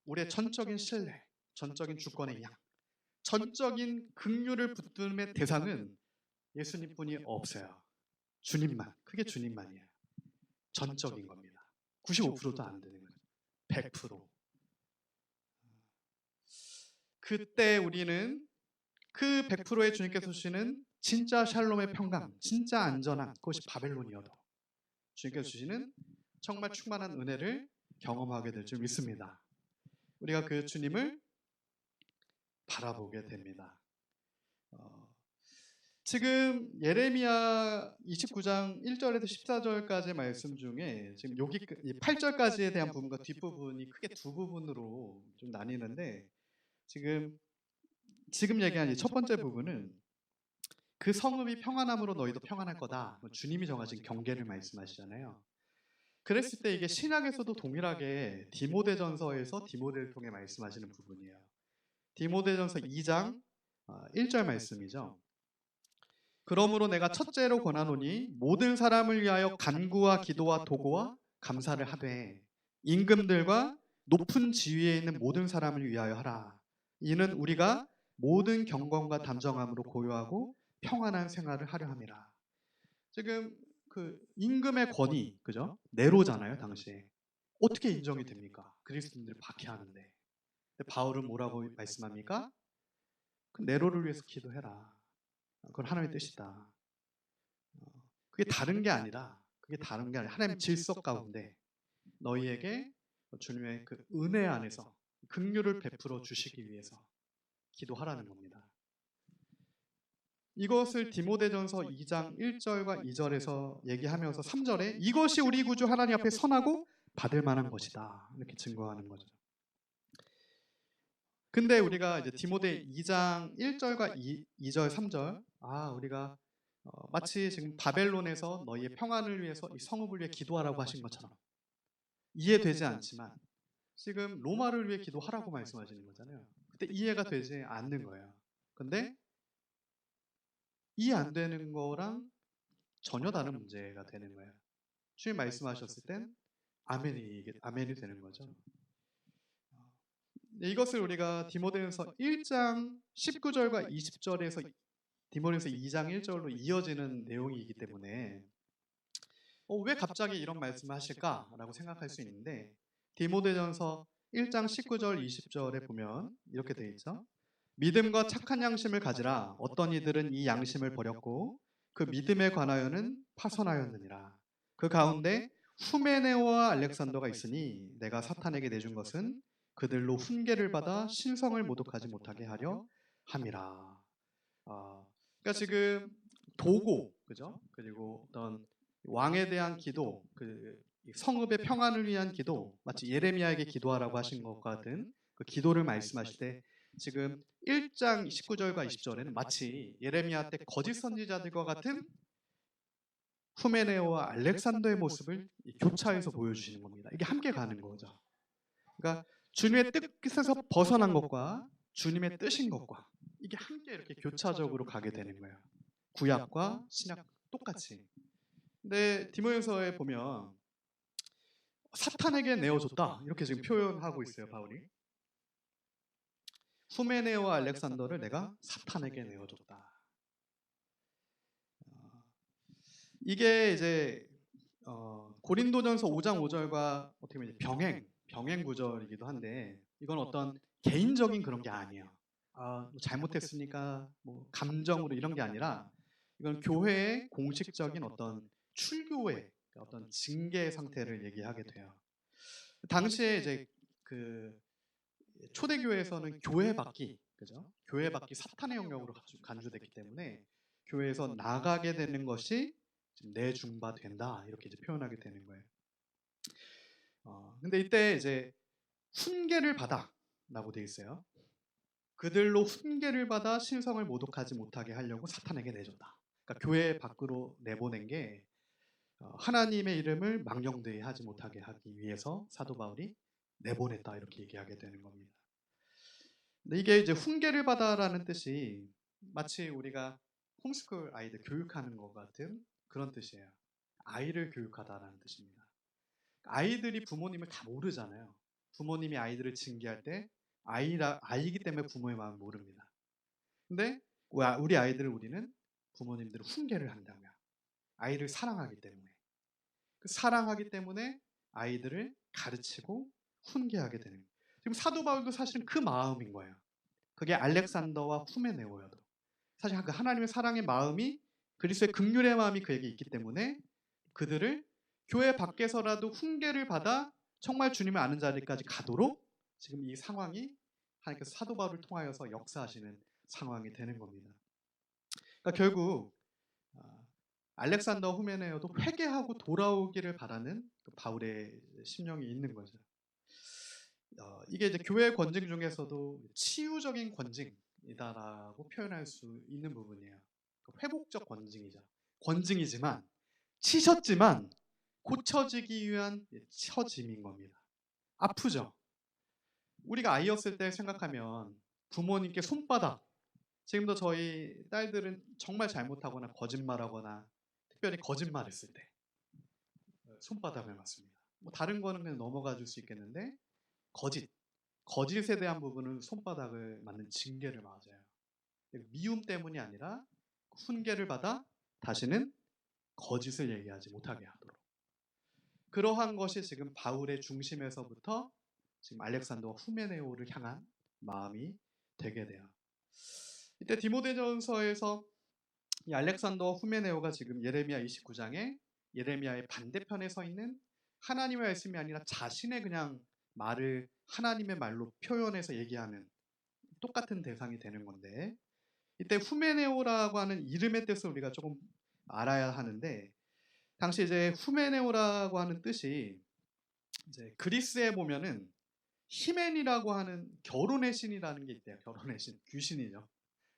우리의 전적인 신뢰, 전적인 주권의 양, 전적인 긍휼을 붙듦의 대상은 예수님뿐이 없어요. 주님만, 그게 주님만이에요. 전적인 겁니다. 95%도 안 되는 거죠. 100%. 그때 우리는 그 100%의 주님께서 주시는 진짜 샬롬의 평강, 진짜 안전함, 그것이 바벨론이어도 주님께서 주시는 정말 충만한 은혜를 경험하게 될 줄 믿습니다. 우리가 그 주님을 바라보게 됩니다. 지금 예레미야 29장 1절에서 14절까지의 말씀 중에 지금 여기 8절까지에 대한 부분과 뒷부분이 크게 두 부분으로 좀 나뉘는데 지금 얘기한 이 첫 번째 부분은 그 성읍이 평안함으로 너희도 평안할 거다. 주님이 정하신 경계를 말씀하시잖아요. 그랬을 때 이게 신약에서도 동일하게 디모데전서에서 디모데를 통해 말씀하시는 부분이에요. 디모데전서 2장 1절 말씀이죠. 그러므로 내가 첫째로 권하노니 모든 사람을 위하여 간구와 기도와 도고와 감사를 하되 임금들과 높은 지위에 있는 모든 사람을 위하여 하라. 이는 우리가 모든 경건과 담정함으로 고요하고 평안한 생활을 하려 함이라. 지금 그 임금의 권위, 그죠? 네로잖아요, 당시에. 어떻게 인정이 됩니까? 그리스도인들을 박해하는데. 바울은 뭐라고 말씀합니까? 그 네로를 위해서 기도해라. 그건 하나님의 뜻이다. 그게 다른 게 아니라 하나님 질서 가운데 너희에게 주님의 그 은혜 안에서 긍휼을 베풀어 주시기 위해서 기도하라는 겁니다. 이것을 디모데전서 2장 1절과 2절에서 얘기하면서 3절에 이것이 우리 구주 하나님 앞에 선하고 받을 만한 것이다. 이렇게 증거하는 거죠. 근데 우리가 이제 디모데 2장 1절과 2절, 3절 우리가 마치 지금 바벨론에서 너희의 평안을 위해서 이 성읍을 위해 기도하라고 하신 것처럼 이해되지 않지만 지금 로마를 위해 기도하라고 말씀하시는 거잖아요. 그때 이해가 되지 않는 거예요. 근데 이해 안 되는 거랑 전혀 다른 문제가 되는 거예요. 주님 말씀하셨을 땐 아멘이 되는 거죠. 이것을 우리가 디모데전서 1장 19절과 20절에서 디모데전서 2장 1절로 이어지는 내용이기 때문에 왜 갑자기 이런 말씀을 하실까라고 생각할 수 있는데 디모데전서 1장 19절 20절에 보면 이렇게 되어 있죠. 믿음과 착한 양심을 가지라. 어떤 이들은 이 양심을 버렸고 그 믿음에 관하여는 파손하였느니라. 그 가운데 후메네오와 알렉산더가 있으니 내가 사탄에게 내준 것은 그들로 훈계를 받아 신성을 모독하지 못하게 하려 함이라. 그러니까 지금 도고, 그죠? 그리고 어떤 왕에 대한 기도, 그 성읍의 평안을 위한 기도, 마치 예레미야에게 기도하라고 하신 것과 같은 그 기도를 말씀하실 때 지금 1장 19절과 20절에는 마치 예레미야 때 거짓 선지자들과 같은 후메네오와 알렉산더의 모습을 교차해서 보여주시는 겁니다. 이게 함께 가는 거죠. 그러니까 주님의 뜻에서 벗어난 것과 주님의 뜻인 것과 이게 함께 이렇게 교차적으로 가게 되는 거예요. 구약과 신약 똑같이. 근데 디모데전서에 보면 사탄에게 내어줬다 이렇게 지금 표현하고 있어요, 바울이. 후메네오와 알렉산더를 내가 사탄에게 내어줬다. 이게 이제 고린도전서 5장 5절과 어떻게 보면 병행 구절이기도 한데 이건 어떤 개인적인 그런 게 아니에요. 잘못했으니까 뭐 감정으로 이런 게 아니라 이건 교회의 공식적인 어떤 출교의 어떤 징계 상태를 얘기하게 돼요. 당시에 이제 그 초대교회에서는 교회밖이, 그죠? 교회밖이 사탄의 영역으로 간주됐기 때문에 교회에서 나가게 되는 것이 내중바 된다 이렇게 이제 표현하게 되는 거예요. 근데 이때 이제 훈계를 받아라고 되어 있어요. 그들로 훈계를 받아 신성을 모독하지 못하게 하려고 사탄에게 내줬다. 그러니까 교회 밖으로 내보낸 게 하나님의 이름을 망령되이 하지 못하게 하기 위해서 사도 바울이 내보냈다 이렇게 얘기하게 되는 겁니다. 근데 이게 이제 훈계를 받아라는 뜻이 마치 우리가 홈스쿨 아이들 교육하는 것 같은 그런 뜻이에요. 아이를 교육하다라는 뜻입니다. 아이들이 부모님을 다 모르잖아요. 부모님이 아이들을 징계할 때 아이기 때문에 부모의 마음을 모릅니다. 근데 우리 아이들을 우리는 부모님들은 훈계를 한다면 아이를 사랑하기 때문에 그 사랑하기 때문에 아이들을 가르치고 훈계하게 되는 거예요. 지금 사도 바울도 사실은 그 마음인 거예요. 그게 알렉산더와 후메네오여도 사실 그 하나님의 사랑의 마음이 그리스도의 긍휼의 마음이 그에게 있기 때문에 그들을 교회 밖에서라도 훈계를 받아 정말 주님을 아는 자리까지 가도록 지금 이 상황이 하나님께서 사도 바울을 통하여서 역사하시는 상황이 되는 겁니다. 그러니까 결국 알렉산더 후메네오도 회개하고 돌아오기를 바라는 그 바울의 심령이 있는 거죠. 이게 이제 교회 권징 중에서도 치유적인 권징이다라고 표현할 수 있는 부분이에요. 회복적 권징이죠. 권징이지만 치셨지만 고쳐지기 위한 처짐인 겁니다. 아프죠. 우리가 아이였을 때 생각하면 부모님께 손바닥, 지금도 저희 딸들은 정말 잘못하거나 거짓말하거나 특별히 거짓말했을 때 손바닥을 맞습니다. 뭐 다른 거는 그냥 넘어가 줄 수 있겠는데 거짓에 대한 부분은 손바닥을 맞는 징계를 맞아요. 미움 때문이 아니라 훈계를 받아 다시는 거짓을 얘기하지 못하게 하도록. 그러한 것이 지금 바울의 중심에서부터 지금 알렉산더와 후메네오를 향한 마음이 되게 돼요. 이때 디모데전서에서 이 알렉산더와 후메네오가 지금 예레미야 29장에 예레미야의 반대편에 서 있는 하나님의 말씀이 아니라 자신의 그냥 말을 하나님의 말로 표현해서 얘기하는 똑같은 대상이 되는 건데, 이때 후메네오라고 하는 이름의 뜻을 우리가 조금 알아야 하는데, 당시 이제 후메네오라고 하는 뜻이 이제 그리스에 보면은 히멘이라고 하는 결혼의 신이라는 게 있대요. 결혼의 신, 귀신이죠.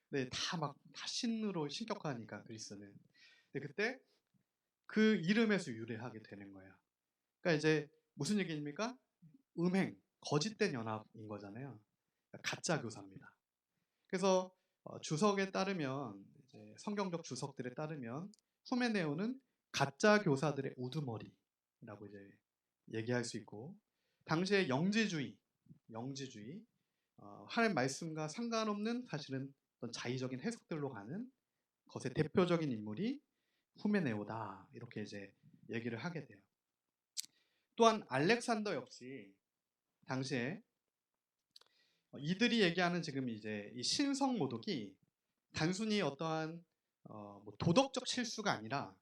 근데 다 신으로 신격화하니까 그리스는. 근데 그때 그 이름에서 유래하게 되는 거예요. 그러니까 이제 무슨 얘기입니까? 음행, 거짓된 연합인 거잖아요. 그러니까 가짜 교사입니다. 그래서 주석에 따르면 이제 성경적 주석들에 따르면 후메네오는 가짜 교사들의 우두머리라고 이제 얘기할 수 있고, 당시의 영지주의, 하나님 말씀과 상관없는 사실은 어떤 자의적인 해석들로 가는 것의 대표적인 인물이 후메네오다 이렇게 이제 얘기를 하게 돼요. 또한 알렉산더 역시 당시에 이들이 얘기하는 지금 이제 이 신성 모독이 단순히 어떠한 뭐 도덕적 실수가 아니라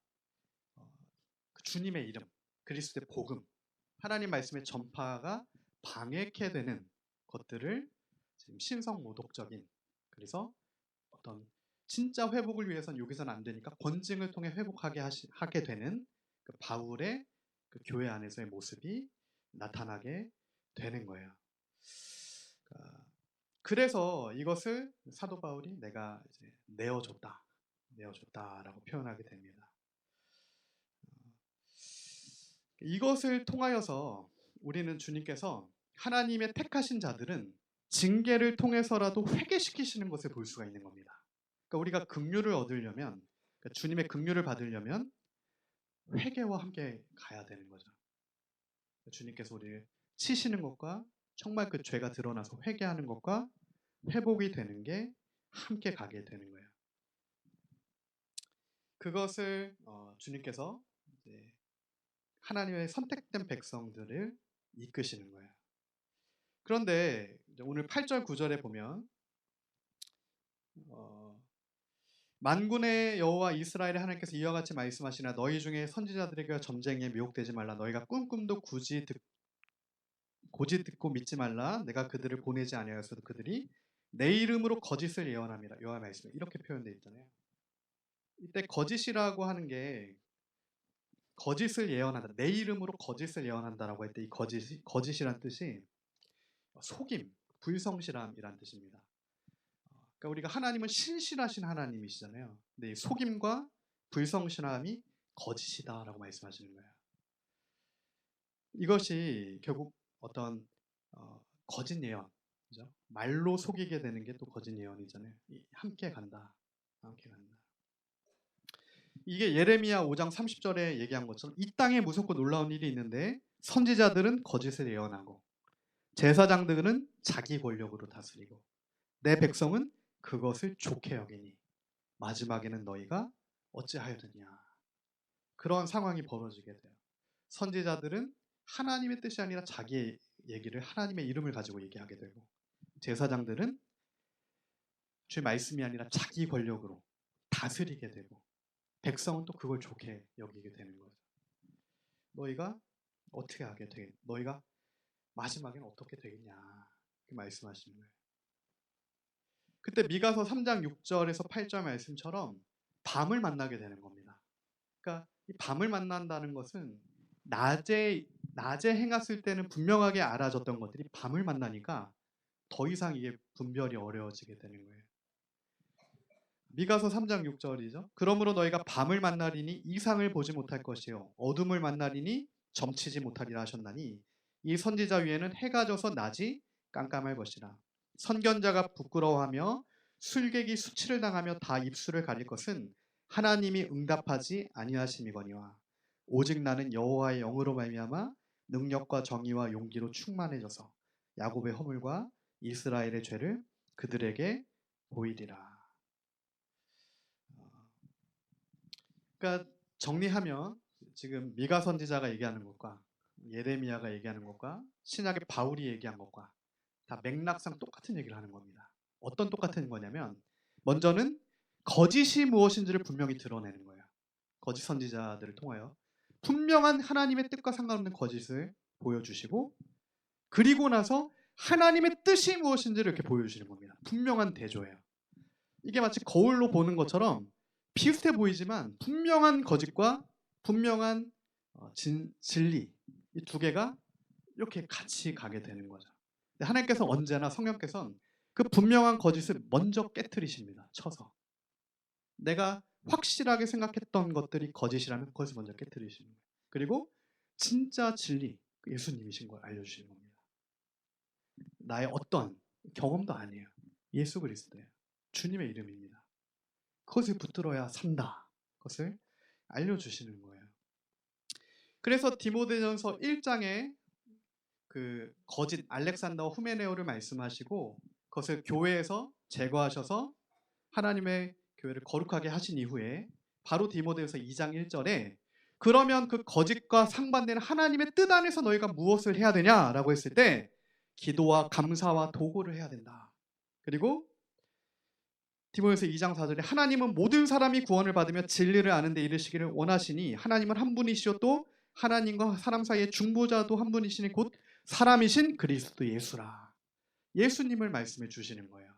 그 주님의 이름, 그리스도의 복음, 하나님 말씀의 전파가 방해케 되는 것들을 지금 신성 모독적인, 그래서 어떤 진짜 회복을 위해서는 여기서는 안 되니까 권징을 통해 회복하게 하게 되는 그 바울의 그 교회 안에서의 모습이 나타나게 되는 거예요. 그래서 이것을 사도 바울이 내가 이제 내어줬다라고 표현하게 됩니다. 이것을 통하여서 우리는 주님께서 하나님의 택하신 자들은 징계를 통해서라도 회개시키시는 것을 볼 수가 있는 겁니다. 그러니까 우리가 긍휼을 얻으려면, 그러니까 주님의 긍휼을 받으려면 회개와 함께 가야 되는 거죠. 주님께서 우리를 치시는 것과 정말 그 죄가 드러나서 회개하는 것과 회복이 되는 게 함께 가게 되는 거예요. 그것을 주님께서 이제 하나님의 선택된 백성들을 이끄시는 거예요. 그런데 오늘 8절 9절에 보면 만군의 여호와 이스라엘의 하나님께서 이와 같이 말씀하시나 너희 중에 선지자들에게 점쟁이에 미혹되지 말라. 너희가 꿈꿈도 고지 듣고 믿지 말라. 내가 그들을 보내지 아니하였어도 그들이 내 이름으로 거짓을 예언함이라. 여호와의 말씀 이렇게 표현되어 있잖아요. 이때 거짓이라고 하는 게 거짓을 예언한다. 내 이름으로 거짓을 예언한다라고 할 때 이 거짓이란 뜻이 속임, 불성실함이란 뜻입니다. 그러니까 우리가 하나님은 신실하신 하나님이시잖아요. 근데 이 속임과 불성실함이 거짓이다라고 말씀하시는 거예요. 이것이 결국 어떤 거짓 예언, 그죠? 말로 속이게 되는 게 또 거짓 예언이잖아요. 함께 간다, 함께 간다. 이게 예레미야 5장 30절에 얘기한 것처럼 이 땅에 무섭고 놀라운 일이 있는데 선지자들은 거짓을 예언하고 제사장들은 자기 권력으로 다스리고 내 백성은 그것을 좋게 여기니 마지막에는 너희가 어찌하였느냐. 그런 상황이 벌어지게 돼요. 선지자들은 하나님의 뜻이 아니라 자기의 얘기를 하나님의 이름을 가지고 얘기하게 되고 제사장들은 주의 말씀이 아니라 자기 권력으로 다스리게 되고 백성은 또 그걸 좋게 여기게 되는 거죠. 너희가 어떻게 하게 되겠냐? 너희가 마지막에는 어떻게 되겠냐? 그 말씀하시는 거예요. 그때 미가서 3장 6절에서 8절 말씀처럼 밤을 만나게 되는 겁니다. 그러니까 이 밤을 만난다는 것은 낮에 행했을 때는 분명하게 알아졌던 것들이 밤을 만나니까 더 이상 이게 분별이 어려워지게 되는 거예요. 미가서 3장 6절이죠. 그러므로 너희가 밤을 만나리니 이상을 보지 못할 것이요 어둠을 만나리니 점치지 못하리라 하셨나니 이 선지자 위에는 해가 져서 낮이 깜깜할 것이라. 선견자가 부끄러워하며 술객이 수치를 당하며 다 입술을 가릴 것은 하나님이 응답하지 아니하심이거니와 오직 나는 여호와의 영으로 말미암아 능력과 정의와 용기로 충만해져서 야곱의 허물과 이스라엘의 죄를 그들에게 보이리라. 그러니까 정리하면 지금 미가 선지자가 얘기하는 것과 예레미야가 얘기하는 것과 신약의 바울이 얘기한 것과 다 맥락상 똑같은 얘기를 하는 겁니다. 어떤 똑같은 거냐면 먼저는 거짓이 무엇인지를 분명히 드러내는 거예요. 거짓 선지자들을 통하여 분명한 하나님의 뜻과 상관없는 거짓을 보여주시고 그리고 나서 하나님의 뜻이 무엇인지를 이렇게 보여주시는 겁니다. 분명한 대조예요. 이게 마치 거울로 보는 것처럼 비슷해 보이지만 분명한 거짓과 분명한 진리 이 두 개가 이렇게 같이 가게 되는 거죠. 하나님께서 언제나 성령께서는 그 분명한 거짓을 먼저 깨트리십니다. 쳐서 내가 확실하게 생각했던 것들이 거짓이라면 그것을 먼저 깨트리시는 거예요. 그리고 진짜 진리 예수님이신 걸 알려주시는 겁니다. 나의 어떤 경험도 아니에요. 예수 그리스도예요. 주님의 이름입니다. 그것을 붙들어야 산다. 그것을 알려주시는 거예요. 그래서 디모데전서 1장에 그 거짓 알렉산더 후메네오를 말씀하시고 그것을 교회에서 제거하셔서 하나님의 교회를 거룩하게 하신 이후에 바로 디모데전서 2장 1절에 그러면 그 거짓과 상반되는 하나님의 뜻 안에서 너희가 무엇을 해야 되냐라고 했을 때 기도와 감사와 도구를 해야 된다. 그리고 디모데전서 2장 4절에 하나님은 모든 사람이 구원을 받으며 진리를 아는 데 이르시기를 원하시니 하나님은 한 분이시요 또 하나님과 사람 사이의 중보자도 한 분이시니 곧 사람이신 그리스도 예수라. 예수님을 말씀해 주시는 거예요.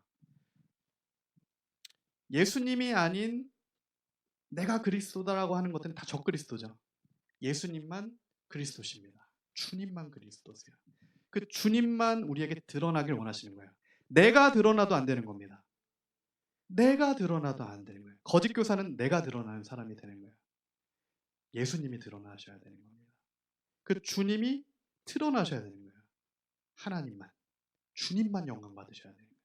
예수님이 아닌 내가 그리스도다라고 하는 것들은 다 적그리스도죠. 예수님만 그리스도십니다. 주님만 그리스도세요. 그 주님만 우리에게 드러나길 원하시는 거예요. 내가 드러나도 안 되는 겁니다. 내가 드러나도 안 되는 거예요. 거짓 교사는 내가 드러나는 사람이 되는 거예요. 예수님이 드러나셔야 되는 겁니다. 그 주님이 드러나셔야 되는 거예요. 하나님만, 주님만 영광 받으셔야 되는 거예요.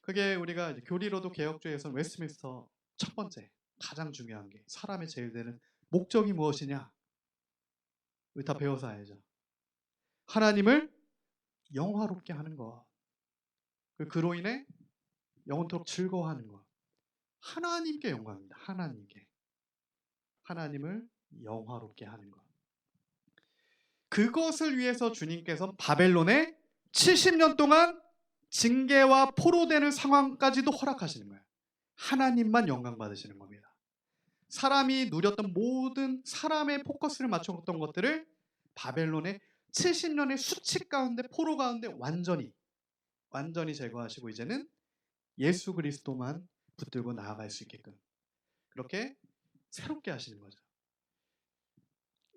그게 우리가 이제 교리로도 개혁주의에서 웨스트민스터 첫 번째 가장 중요한 게 사람의 제일 되는 목적이 무엇이냐? 우리 다 배워서 알죠. 하나님을 영화롭게 하는 것. 그로 인해 영원토록 즐거워하는 것. 하나님께 영광입니다. 하나님께. 하나님을 영화롭게 하는 것. 그것을 위해서 주님께서 바벨론에 70년 동안 징계와 포로되는 상황까지도 허락하시는 거예요. 하나님만 영광 받으시는 겁니다. 사람이 누렸던 모든 사람의 포커스를 맞춰뒀던 것들을 바벨론의 70년의 수칙 가운데 포로 가운데 완전히 제거하시고 이제는 예수 그리스도만 붙들고 나아갈 수 있게끔 그렇게 새롭게 하시는 거죠.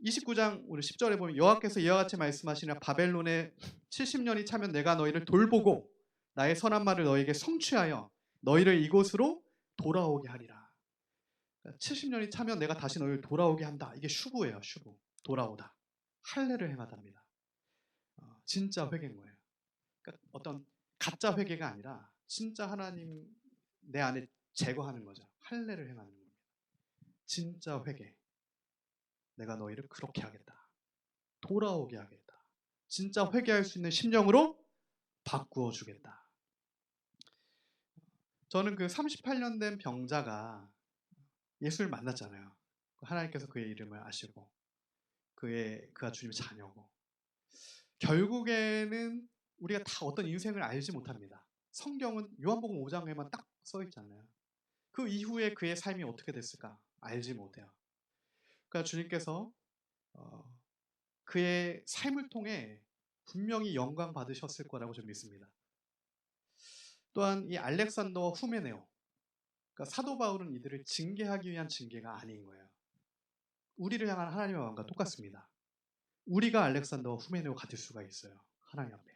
29장 우리 10절에 보면 여호와께서 이와 같이 말씀하시니라 바벨론에 70년이 차면 내가 너희를 돌보고 나의 선한 말을 너희에게 성취하여 너희를 이곳으로 돌아오게 하리라. 70년이 차면 내가 다시 너희를 돌아오게 한다. 이게 슈브예요. 슈브. 돌아오다. 할례를 행하답니다. 진짜 회개인 거예요. 그러니까 어떤 가짜 회개가 아니라 진짜 하나님 내 안에 제거하는 거죠. 할례를 행하는 겁니다. 진짜 회개. 내가 너희를 그렇게 하겠다. 돌아오게 하겠다. 진짜 회개할 수 있는 심령으로 바꾸어 주겠다. 저는 그 38년 된 병자가 예수를 만났잖아요. 하나님께서 그의 이름을 아시고 그가 주님의 자녀고, 결국에는 우리가 다 어떤 인생을 알지 못합니다. 성경은 요한복음 5장에만 딱 써 있잖아요. 그 이후에 그의 삶이 어떻게 됐을까 알지 못해요. 그러니까 주님께서 그의 삶을 통해 분명히 영광 받으셨을 거라고 저는 믿습니다. 또한 이 알렉산더와 후메네오, 그러니까 사도 바울은 이들을 징계하기 위한 징계가 아닌 거예요. 우리를 향한 하나님의 마음과 똑같습니다. 우리가 알렉산더와 후메네오 같을 수가 있어요. 하나님 앞에.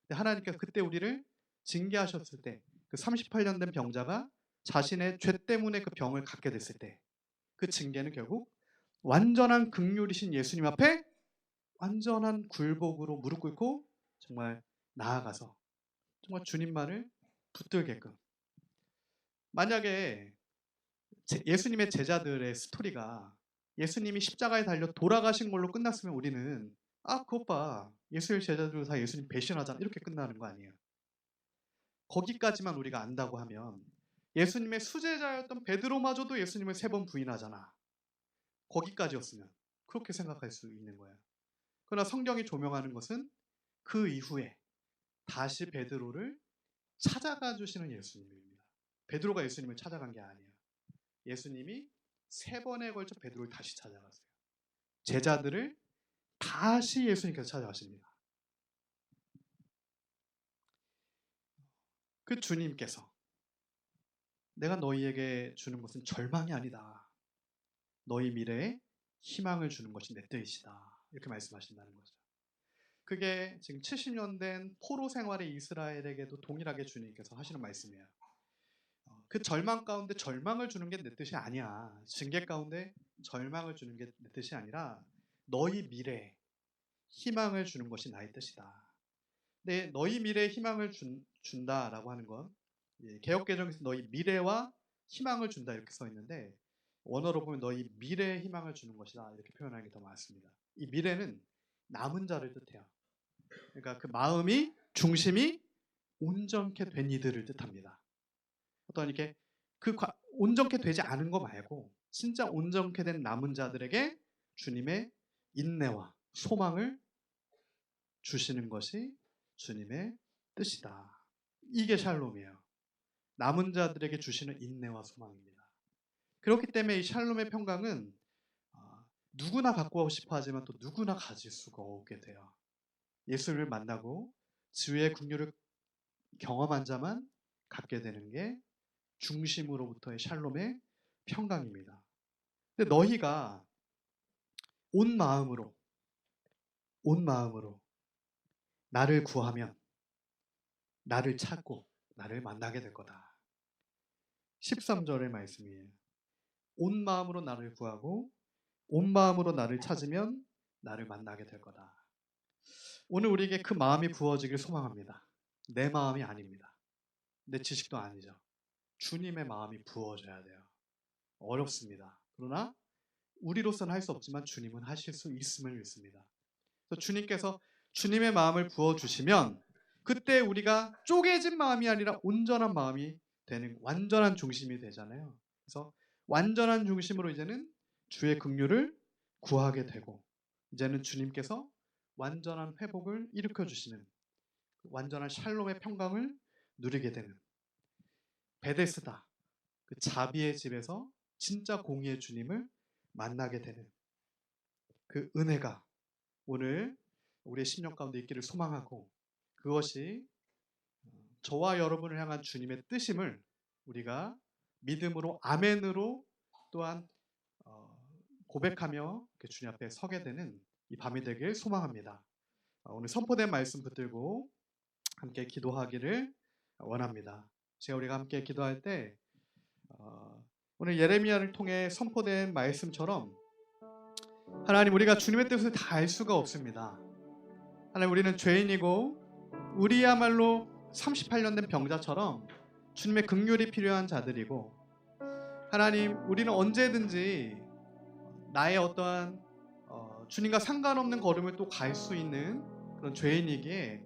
근데 하나님께서 그때 우리를 징계하셨을 때, 그 38년 된 병자가 자신의 죄 때문에 그 병을 갖게 됐을 때, 그 징계는 결국 완전한 긍휼이신 예수님 앞에 완전한 굴복으로 무릎 꿇고 정말 나아가서 정말 주님 말을 붙들게끔. 만약에 예수님의 제자들의 스토리가 예수님이 십자가에 달려 돌아가신 걸로 끝났으면 우리는 그것 봐, 예수의 제자들 다 예수님 배신하잖아, 이렇게 끝나는 거 아니에요. 거기까지만 우리가 안다고 하면 예수님의 수제자였던 베드로마저도 예수님을 3번 부인하잖아. 거기까지였으면 그렇게 생각할 수 있는 거예요. 그러나 성경이 조명하는 것은 그 이후에 다시 베드로를 찾아가 주시는 예수님입니다. 베드로가 예수님을 찾아간 게 아니에요. 예수님이 3번에 걸쳐 베드로를 다시 찾아갔어요. 제자들을 다시 예수님께서 찾아가십니다. 그 주님께서 내가 너희에게 주는 것은 절망이 아니다. 너희 미래에 희망을 주는 것이 내 뜻이다. 이렇게 말씀하신다는 거죠. 그게 지금 70년 된 포로 생활의 이스라엘에게도 동일하게 주님께서 하시는 말씀이에요. 그 절망 가운데 절망을 주는 게 내 뜻이 아니야. 징계 가운데 절망을 주는 게 내 뜻이 아니라 너희 미래에 희망을 주는 것이 나의 뜻이다. 근데 너희 미래에 희망을 준다라고 하는 건 개역개정에서 너희 미래와 희망을 준다 이렇게 써 있는데, 원어로 보면 너희 미래에 희망을 주는 것이다 이렇게 표현하는 게 더 맞습니다. 이 미래는 남은 자를 뜻해요. 그러니까 그 마음이 중심이 온전케 된 이들을 뜻합니다. 어떤 이렇게 온전케 되지 않은 거 말고 진짜 온전케 된 남은 자들에게 주님의 인내와 소망을 주시는 것이 주님의 뜻이다. 이게 샬롬이에요. 남은 자들에게 주시는 인내와 소망입니다. 그렇기 때문에 이 샬롬의 평강은 누구나 갖고 싶어 하지만 또 누구나 가질 수가 없게 돼요. 예수를 만나고 주의 긍휼을 경험한 자만 갖게 되는 게 중심으로부터의 샬롬의 평강입니다. 근데 너희가 온 마음으로 나를 구하면 나를 찾고 나를 만나게 될 거다. 13절의 말씀이에요. 온 마음으로 나를 구하고 온 마음으로 나를 찾으면 나를 만나게 될 거다. 오늘 우리에게 그 마음이 부어지길 소망합니다. 내 마음이 아닙니다. 내 지식도 아니죠. 주님의 마음이 부어져야 돼요. 어렵습니다. 그러나 우리로서는 할 수 없지만 주님은 하실 수 있음을 믿습니다. 그래서 주님께서 주님의 마음을 부어주시면 그때 우리가 쪼개진 마음이 아니라 온전한 마음이 되는, 완전한 중심이 되잖아요. 그래서 완전한 중심으로 이제는 주의 긍휼을 구하게 되고, 이제는 주님께서 완전한 회복을 일으켜 주시는 완전한 샬롬의 평강을 누리게 되는, 베데스다, 그 자비의 집에서 진짜 공의의 주님을 만나게 되는 그 은혜가 오늘 우리의 심령 가운데 있기를 소망하고, 그것이 저와 여러분을 향한 주님의 뜻임을 우리가 믿음으로 아멘으로 또한 고백하며 이렇게 주님 앞에 서게 되는 이 밤이 되길 소망합니다. 오늘 선포된 말씀 붙들고 함께 기도하기를 원합니다. 제가 우리가 함께 기도할 때 오늘 예레미야를 통해 선포된 말씀처럼 하나님, 우리가 주님의 뜻을 다 알 수가 없습니다. 하나님, 우리는 죄인이고 우리야말로 38년 된 병자처럼 주님의 긍휼이 필요한 자들이고, 하나님, 우리는 언제든지 나의 어떠한 주님과 상관없는 걸음을 또 갈 수 있는 그런 죄인이기에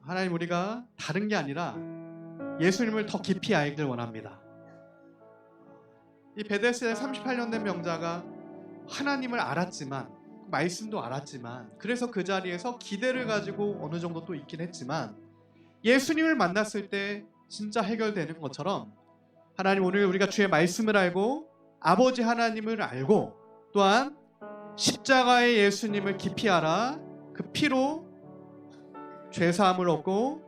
하나님, 우리가 다른 게 아니라 예수님을 더 깊이 알길 원합니다. 이 베데스다의 38년 된 병자가 하나님을 알았지만, 말씀도 알았지만, 그래서 그 자리에서 기대를 가지고 어느 정도 또 있긴 했지만, 예수님을 만났을 때 진짜 해결되는 것처럼 하나님, 오늘 우리가 주의 말씀을 알고 아버지 하나님을 알고 또한 십자가의 예수님을 깊이 알아 그 피로 죄사함을 얻고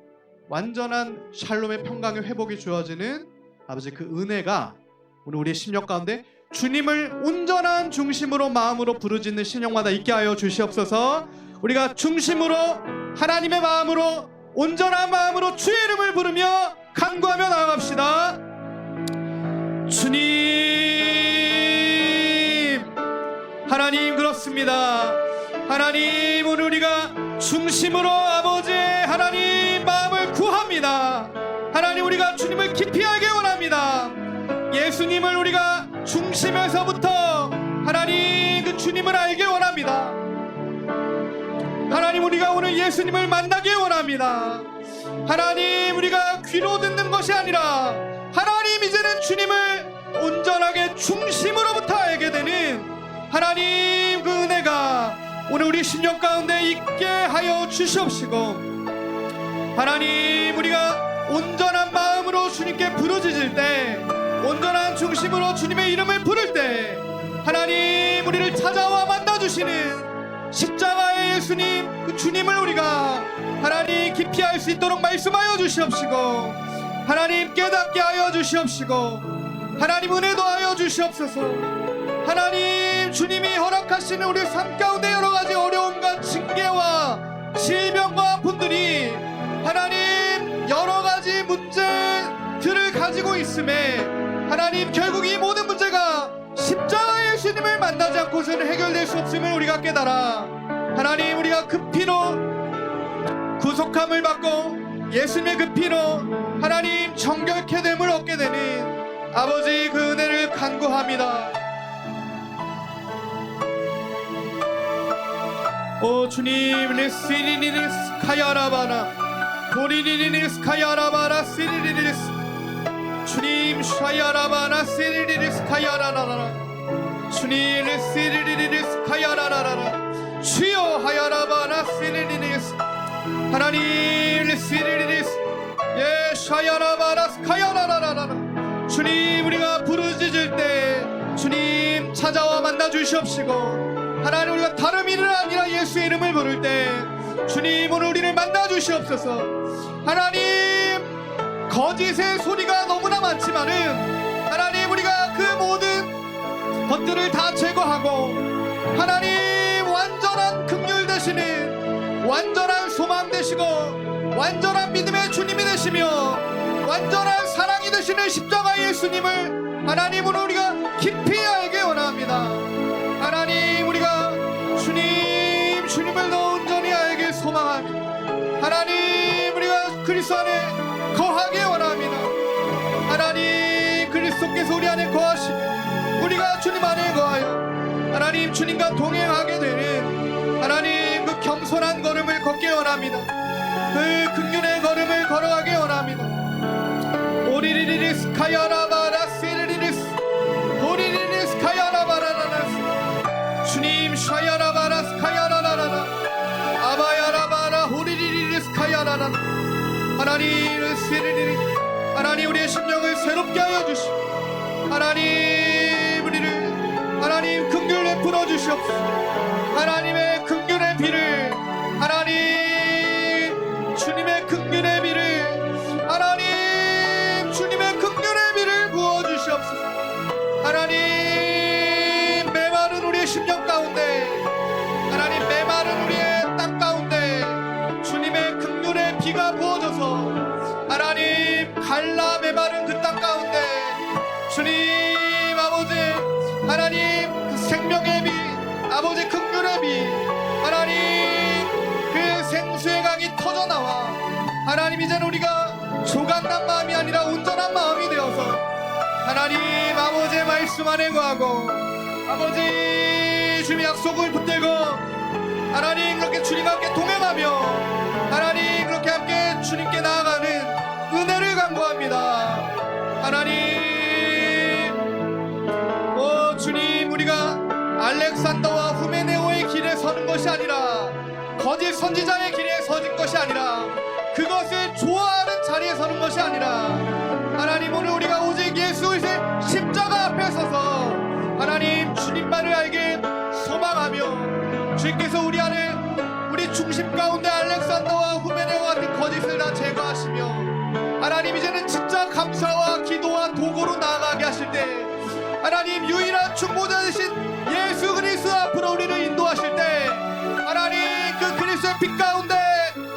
완전한 샬롬의 평강의 회복이 주어지는 아버지 그 은혜가 오늘 우리의 심령 가운데 주님을 온전한 중심으로 마음으로 부르짖는 심령마다 있게 하여 주시옵소서. 우리가 중심으로 하나님의 마음으로 온전한 마음으로 주의 이름을 부르며 간구하며 나아갑시다. 주님, 하나님, 그렇습니다. 하나님, 오늘 우리가 중심으로 아버지의 하나님 마음을 구합니다. 하나님, 우리가 주님을 깊이 알게 원합니다. 예수님을 우리가 중심에서부터 하나님 그 주님을 알게 원합니다. 하나님, 우리가 오늘 예수님을 만나게 원합니다. 하나님, 우리가 귀로 듣는 것이 아니라 하나님, 이제는 주님을 온전하게 중심으로부터 알게 되는 하나님 그 은혜가 오늘 우리 심령 가운데 있게 하여 주시옵시고, 하나님, 우리가 온전한 마음으로 주님께 부르짖을 때, 온전한 중심으로 주님의 이름을 부를 때 하나님, 우리를 찾아와 만나주시는 십자가의 예수님 그 주님을 우리가 하나님 깊이 알 수 있도록 말씀하여 주시옵시고, 하나님 깨닫게 하여 주시옵시고, 하나님 은혜 더하여 주시옵소서. 하나님, 주님이 허락하시는 우리 삶 가운데 여러가지 어려움과 징계와 질병과 아픔들이 하나님 여러가지 문제들을 가지고 있음에 하나님, 결국 이 모든 문제가 십자가의 예수님을 만나지 않고서는 해결될 수 없음을 우리가 깨달아 하나님, 우리가 그 피로 구속함을 받고 예수님의 그 피로 하나님 정결케 됨을 얻게 되는 아버지 그 은혜를 간구합니다. 오 주님, 리시리리리스 카야라바나 도리리리리스 카야라바나 시리리리스, 주님 샤야라바나 시리리리스 카야라라라, 주님 시리리리스 카야라라라, 주여 하야라바나 시리리리스, 하나님 시리리리스 예 샤야라바나 카야라라라라, 주님, 우리가 부르짖을 때 주님 찾아와 만나 주시옵시고, 하나님, 우리가 다른 이름 아니라 예수의 이름을 부를 때 주님 오늘 우리를 만나 주시옵소서. 하나님, 거짓의 소리가 너무나 많지만은 하나님, 우리가 그 모든 것들을 다 제거하고 하나님 완전한 긍휼 되시는 완전한 소망 되시고 완전한 믿음의 주님이 되시며 완전한 사랑이 되시는 십자가의 예수님을 하나님 오늘 우리가 깊이 알게 원합니다. 하나님, 우리가 주님을 더 온전히 알길 소망합니다. 하나님, 우리가 그리스도 안에 거하게 원합니다. 하나님, 그리스도께서 우리 안에 거하시고 우리가 주님 안에 거하여 하나님 주님과 동행하게 되는 하나님 그 겸손한 걸음을 걷게 원합니다. 그 긍휼의 걸음을 걸어가게 원합니다. 오리리리리스 카야라바라 시리리리스 오리리리스 카야라바라라라, 주님 샤야라바라 카야라라라 아바야라바라 오리리리리스 카야라라, 하나님 시리리리, 하나님 우리의 심령을 새롭게 하여 주시고 하나님 우리를 하나님 긍휼 베풀어 주시옵소서. 하나님의 긍휼의 비를 하나님 주님의 긍휼의 비를 하나님 주님의 긍휼의 비를 부어 주시옵소서. 하나님 메마른 우리의 갈라 메마른 그 땅 가운데 주님 아버지 하나님 그 생명의 비 아버지 긍휼의 비 하나님 그 생수의 강이 터져나와 하나님 이제는 우리가 조각난 마음이 아니라 온전한 마음이 되어서 하나님 아버지의 말씀 안에 거하고 아버지 주님의 약속을 붙들고 하나님 그렇게 주님과 함께 동행하며 하나님 그렇게 함께 주님께 나아가는 은혜를 간구합니다. 하나님 주님 우리가 알렉산더와 후메네오의 길에 서는 것이 아니라 거짓 선지자의 길에 서는 것이 아니라 그것을 좋아하는 자리에 서는 것이 아니라 하나님 오늘 우리가 오직 예수 그리스도의 십자가 앞에 서서 하나님 주님만을 알게 소망하며 주님께서 우리 안에 우리 중심 가운데 알렉산더와 후메네오와 같은 거짓을 다 제거하시며 하나님 이제는 진짜 감사와 기도와 도구로 나아가게 하실 때 하나님 유일한 충고자 되신 예수 그리스도 앞으로 우리를 인도하실 때 하나님 그 그리스도의 빛 가운데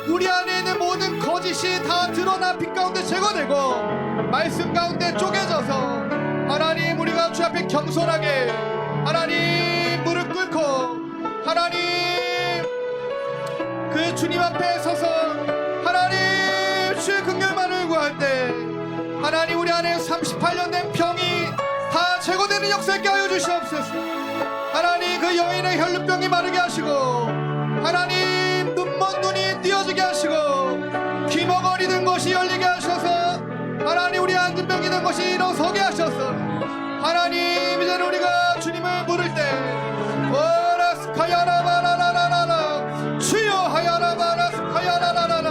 우리 안에 있는 모든 거짓이 다 드러난 빛 가운데 제거되고 말씀 가운데 쪼개져서 하나님 우리가 주 앞에 겸손하게 하나님 무릎 꿇고 하나님 그 주님 앞에 서서 하나님 주의 긍휼만을 구할 때 하나님 우리 안에 38년 된 병이 다 제거되는 역사 있게 하여 주시옵소서. 하나님 그 여인의 혈루병이 마르게 하시고 하나님 눈먼 눈이 띄어지게 하시고 귀머거리 든 것이 열리게 하셔서 하나님 우리 앉은 병이 된 것이 일어서게 하셔서 하나님 이제는 우리가 주님을 부를 때 오라스카야라바라라라라 주여 하야라바라스카야라라라라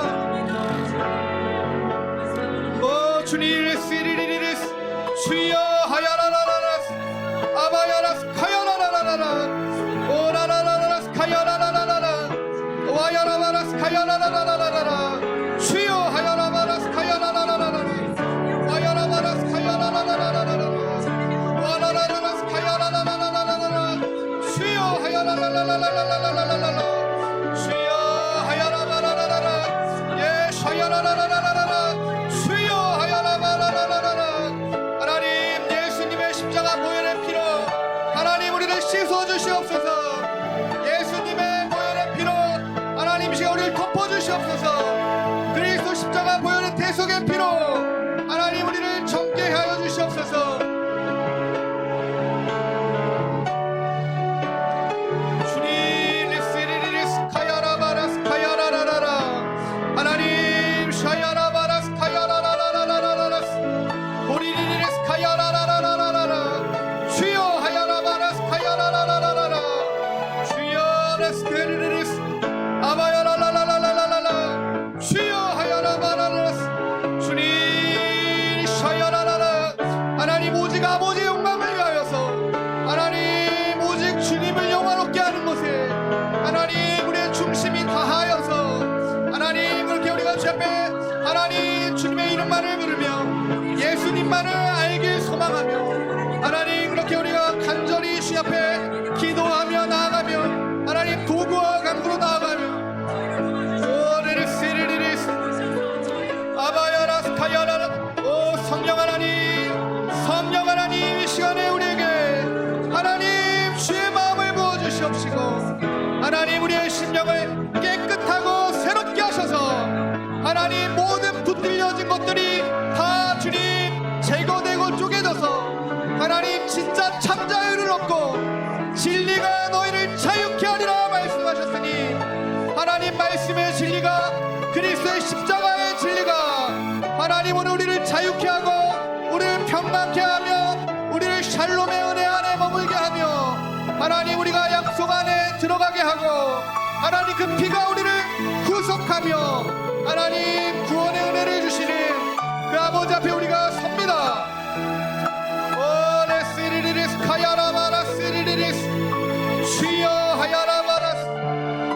오 주님 시리리리리스 주여 하야라라라라스 아바야라스카야라라라라 오라라라라스카야라라라라 와야라바라스카야라라라라라 주여 하야라바라스카야라라라라 와야라바라스카야라라라라라 와라라라라스카야라라라라라 주여 하야라라라라라라라라 주여 하야라바라라라라 예 샤야라라라라라라 주여 하야라바라라라라 하나님 예수님의 십자가 보혈의 피로 하나님 우리를 씻어 주시옵소서. 예수님의 보혈의 피로 하나님 시가 우리를 덮어 주시옵소서. 그리스도 십자가 보혈의 대속의 피로 하나님 우리를 정케 하여 주시옵소서. 주님 리스리리스 카야라바라스 카야라라라라 하나님 샤야라바라스 카야라라라라라라라스 보리리리스 카야라라라라라라 주여 하야라바라스 카야라라라라라 주여 레스테리리스 아바야라라라라라라 주여 하야라바라라스 주님 샤야라라라 하나님 오직 아버지의 영광을 위하여서 하나님 오직 주님을 영화롭게 하는 것에 하나님 우리의 중심이 다하여서 하나님 그렇게 우리가 주 앞에 하나님 주님의 이름만을 부르며 예수님만을 알길 소망하며 하나님 그렇게 우리가 간절히 주 앞에 기도하며 나아가며 하나님 도구와 간구로 나아가며 오레르시리리리스 아바야라스카야라라 오 성령 하나님 이 시간에 우리에게 하나님 주의 마음을 부어주시옵시고 하나님 우리의 심령을 깨끗하고 새롭게 하셔서 하나님 모든 붙들려진 것들이 다 주님 제거되고 쪼개져서 하나님 진짜 참 자유를 얻고 진리가 너희를 자유케 하리라 말씀하셨으니 하나님 말씀의 진리가 그리스도의 십자가의 진리가 하나님 오늘 우리를 자유케 하고 우리를 평강케 하며 우리를 샬롬의 은혜 안에 머물게 하며 하나님 우리가 약속 안에 들어가게 하고 하나님 그 피가 우리를 구속하며 하나님 구원의 은혜를 주시는 그 아버지 앞에 우리가 섭니다. 오레스리리리스 카야라바라스리리리스 주여 하야라바라스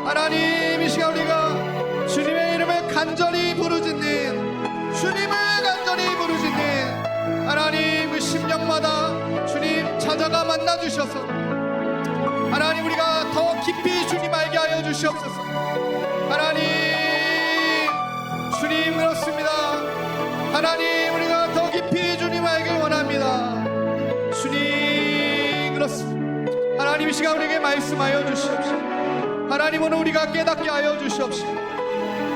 하나님 이 시간 우리가 주님의 이름을 간절히 부르짖는 주님을 간절히 부르짖는 하나님 그 심령마다 주님 찾아가 만나 주셔서 하나님 우리가 더 깊이 주님 알게 하여 주시옵소서. 하나님 주님 그렇습니다. 하나님 우리가 원합니다. 주님 그렇습니다. 하나님 이 시간 우리에게 말씀하여 주시옵시고, 하나님 오늘 우리가 깨닫게 하여 주시옵시고,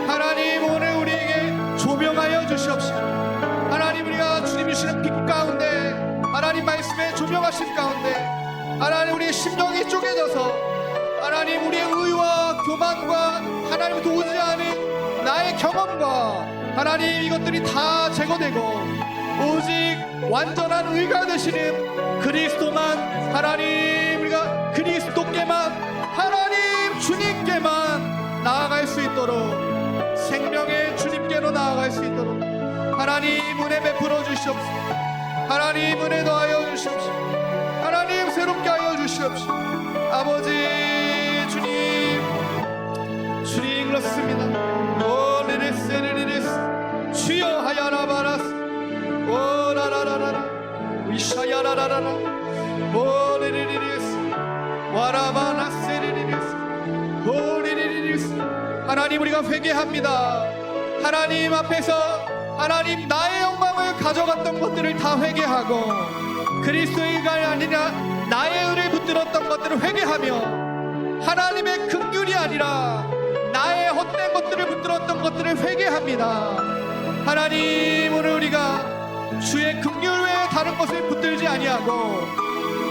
하나님 오늘 우리에게 조명하여 주시옵시고, 하나님 우리가 주님이 주시는 빛 가운데, 하나님 말씀에 조명하신 가운데 하나님 우리의 심령이 쪼개져서 하나님 우리의 의와 교만과 하나님부터 오지 않은 나의 경험과 하나님 이것들이 다 제거되고 오직 완전한 의가 되시는 그리스도만, 하나님 우리가 그리스도께만, 하나님 주님께만 나아갈 수 있도록, 생명의 주님께로 나아갈 수 있도록 하나님 은혜 베풀어 주시옵소서. 하나님 은혜 더하여 주시옵시고, 하나님 새롭게 하여 주시옵시고, 아버지 주님, 주님 그렇습니다. 오 레레세레레레스 주여 하야라바라스 오 라라라라라 위샤야라라라라 오 레레레레스 와라바나세레레레스 오 레레레레스. 하나님 우리가 회개합니다. 하나님 앞에서 하나님 나의 영광을 가져갔던 것들을 다 회개하고, 그리스도의 의가 아니라 나의 의를 붙들었던 것들을 회개하며, 하나님의 긍휼이 아니라 나의 헛된 것들을 붙들었던 것들을 회개합니다. 하나님 오늘 우리가 주의 긍휼 외에 다른 것을 붙들지 아니하고,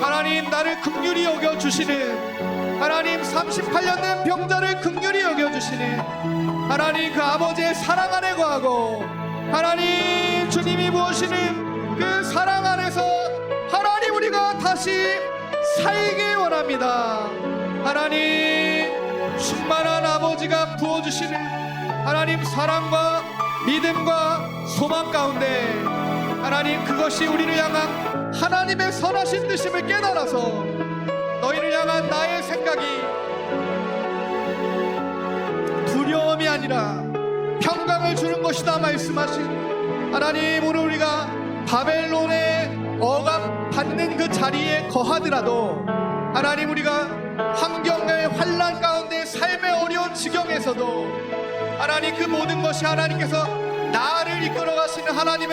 하나님 나를 긍휼히 여겨주시는, 하나님 38년 된 병자를 긍휼히 여겨주시는 하나님 그 아버지의 사랑 안에 거하고, 하나님 주님이 부으시는 그 사랑 안에서 하나님 우리가 다시 살길 원합니다. 하나님 충만한 아버지가 부어주시는 하나님 사랑과 믿음과 소망 가운데, 하나님 그것이 우리를 향한 하나님의 선하신 뜻임을 깨달아서 너희를 향한 나의 생각이 두려움이 아니라 평강을 주는 것이다 말씀하신 하나님, 오늘 우리가 바벨론의 억압받는 그 자리에 거하더라도, 하나님 우리가 환경의 환난 가운데 삶의 어려운 지경에서도 하나님 그 모든 것이 하나님께서 나를 이끌어 가시는 하나님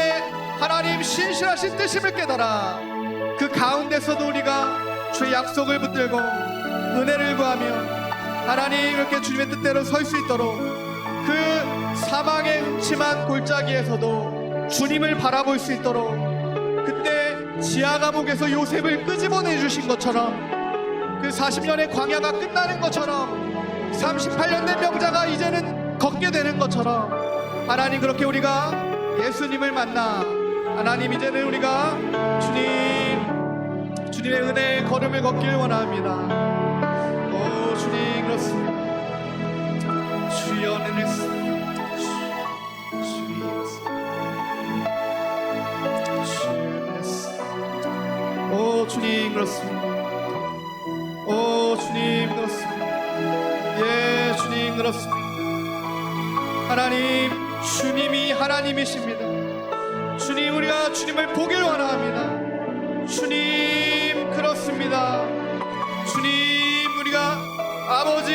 신실하신 뜻임을 깨달아 그 가운데서도 우리가 주의 약속을 붙들고 은혜를 구하며 하나님 이렇게 주님의 뜻대로 설 수 있도록, 그 사망의 음침한 골짜기에서도 주님을 바라볼 수 있도록, 그때 지하 감옥에서 요셉을 끄집어내 주신 것처럼, 그 40년의 광야가 끝나는 것처럼, 38년 된 병자가 이제는 걷게 되는 것처럼, 하나님 그렇게 우리가 예수님을 만나 하나님 이제는 우리가 주님의 은혜의 걸음을 걷길 원합니다. 오 주님 그렇습니다. 주여 은혜스 오 주님 그렇습니다. 오 주님 그렇습니다. 예 주님 그렇습니다. 하나님 주님이 하나님이십니다. 주님 우리가 주님을 보길 원합니다. 주님 그렇습니다. 주님 우리가 아버지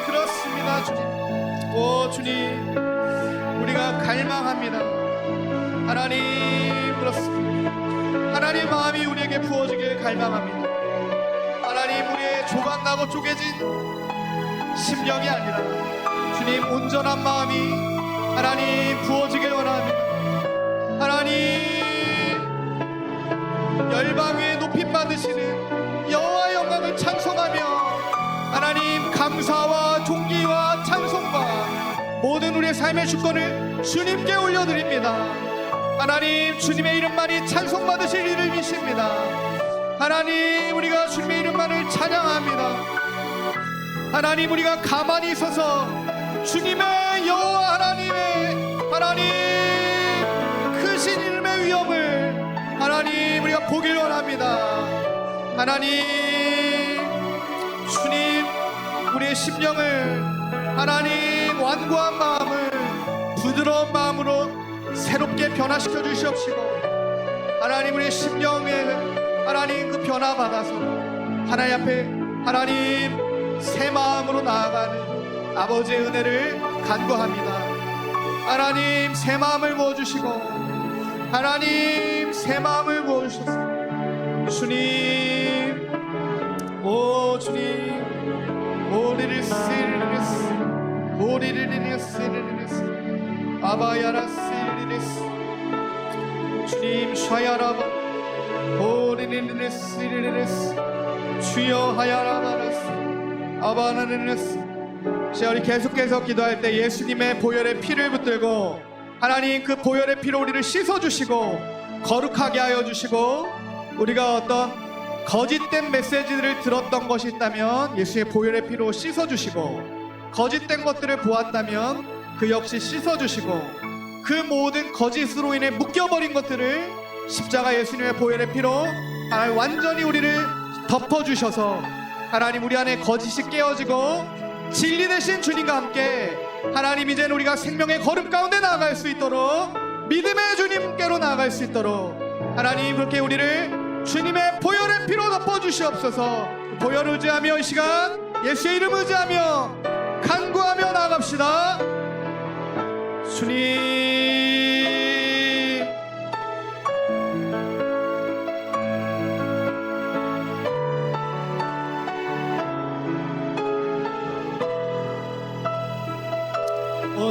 그렇습니다. 주님 오 주님 우리가 갈망합니다. 하나님 그렇습니다. 하나님 마음이 우리에게 부어지길 갈망합니다. 하나님 우리의 조각나고 쪼개진 심령이 아니라 주님 온전한 마음이 하나님 부어지길 원합니다. 하나님 열방 위에 높임 받으시는 여호와의 영광을 찬송하며 하나님 감사와 존귀와 찬송과 모든 우리의 삶의 주권을 주님께 올려드립니다. 하나님 주님의 이름만이 찬송받으실 이름이십니다. 하나님 우리가 주님의 이름만을 찬양합니다. 하나님 우리가 가만히 있어서 주님의 여호와 하나님 크신 이름의 위엄을 하나님 우리가 보길 원합니다. 하나님 주님 우리의 심령을 하나님 완고한 마음을 부드러운 마음으로 새롭게 변화시켜 주시옵시고, 하나님 우리의 심령에 하나님 그 변화 받아서 하나님 앞에 하나님 새 마음으로 나아가는 아버지의 은혜를 간구합니다. 하나님 새 마음을 부어주시고 하나님 새 마음을 부어주셔서 주님, 오 주님, 오리리스리리스 오리리리리스리리스 아바야라스리리스 주님 샤야라바 오리리리스리리스 주여 하야라바라스 아바나리리스. 자, 우리 계속해서 기도할 때 예수님의 보혈의 피를 붙들고 하나님 그 보혈의 피로 우리를 씻어주시고 거룩하게 하여 주시고, 우리가 어떤 거짓된 메시지들을 들었던 것이 있다면 예수의 보혈의 피로 씻어주시고, 거짓된 것들을 보았다면 그 역시 씻어주시고, 그 모든 거짓으로 인해 묶여버린 것들을 십자가 예수님의 보혈의 피로 하나님 완전히 우리를 덮어주셔서 하나님 우리 안에 거짓이 깨어지고 진리 되신 주님과 함께 하나님 이제는 우리가 생명의 걸음 가운데 나아갈 수 있도록, 믿음의 주님께로 나아갈 수 있도록 하나님 그렇게 우리를 주님의 보혈의 피로 덮어주시옵소서. 보혈 의지하며 이 시간 예수의 이름 의지하며 간구하며 나아갑시다. 주님,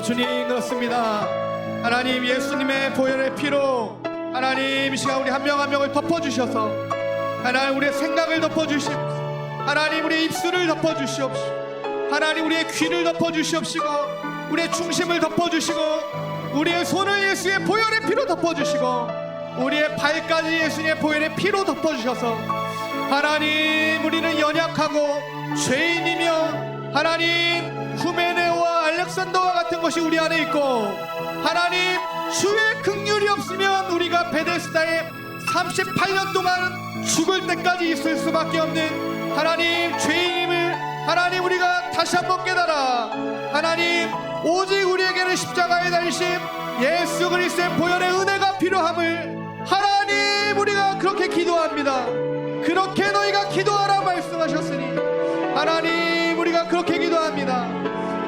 주님 그렇습니다. 하나님 예수님의 보혈의 피로 하나님 이 시간 우리 한 명 한 명을 덮어주셔서 하나님 우리의 생각을 덮어주시옵시고, 하나님 우리의 입술을 덮어주시옵시고, 하나님 우리의 귀를 덮어주시옵시고, 우리의 중심을 덮어주시고, 우리의 손을 예수의 보혈의 피로 덮어주시고, 우리의 발까지 예수님의 보혈의 피로 덮어주셔서 하나님 우리는 연약하고 죄인이며 하나님 후메네와 알렉산더와 같은 것이 우리 안에 있고, 하나님 주의 긍휼이 없으면 우리가 베데스다에 38년 동안 죽을 때까지 있을 수밖에 없는 하나님 죄인임을 하나님 우리가 다시 한번 깨달아 하나님 오직 우리에게는 십자가에 달리신 예수 그리스도의 보혈의 은혜가 필요함을 하나님 우리가 그렇게 기도합니다. 그렇게 너희가 기도하라 말씀하셨으니 하나님 우리가 그렇게 기도합니다.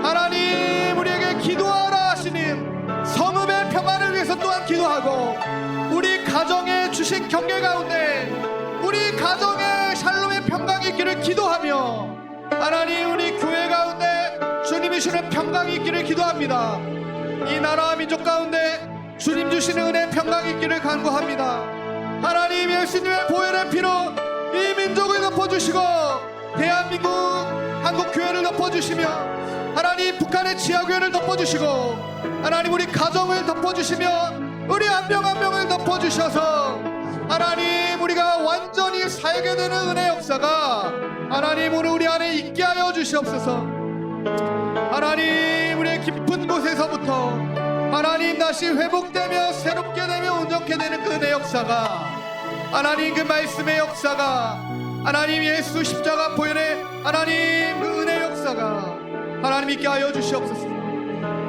하나님 우리에게 기도하라 하시는 성읍의 평안을 위해서 또한 기도하고, 우리 가정에 주신 경계 가운데 우리 가정에 샬롬의 평강이 있기를 기도하며, 하나님 우리 교회 가운데 주님이 주시는 평강이 있기를 기도합니다. 이 나라와 민족 가운데 주님 주시는 은혜 평강이 있기를 간구합니다. 하나님 예수님의 보혈의 피로 이 민족을 덮어주시고 대한민국 한국교회를 덮어주시며, 하나님 북한의 지하교회를 덮어주시고, 하나님 우리 가정을 덮어주시며 우리 한 명 한 명을 덮어주셔서 하나님 우리가 완전히 살게 되는 은혜 역사가 하나님 오늘 우리 안에 있게 하여 주시옵소서. 하나님 우리의 깊은 곳에서부터 하나님 다시 회복되며 새롭게 되며 온전케 되는 그 은혜 역사가, 하나님 그 말씀의 역사가, 하나님 예수 십자가 보혈의 하나님 그 은혜 역사가 하나님 있게 하여 주시옵소서.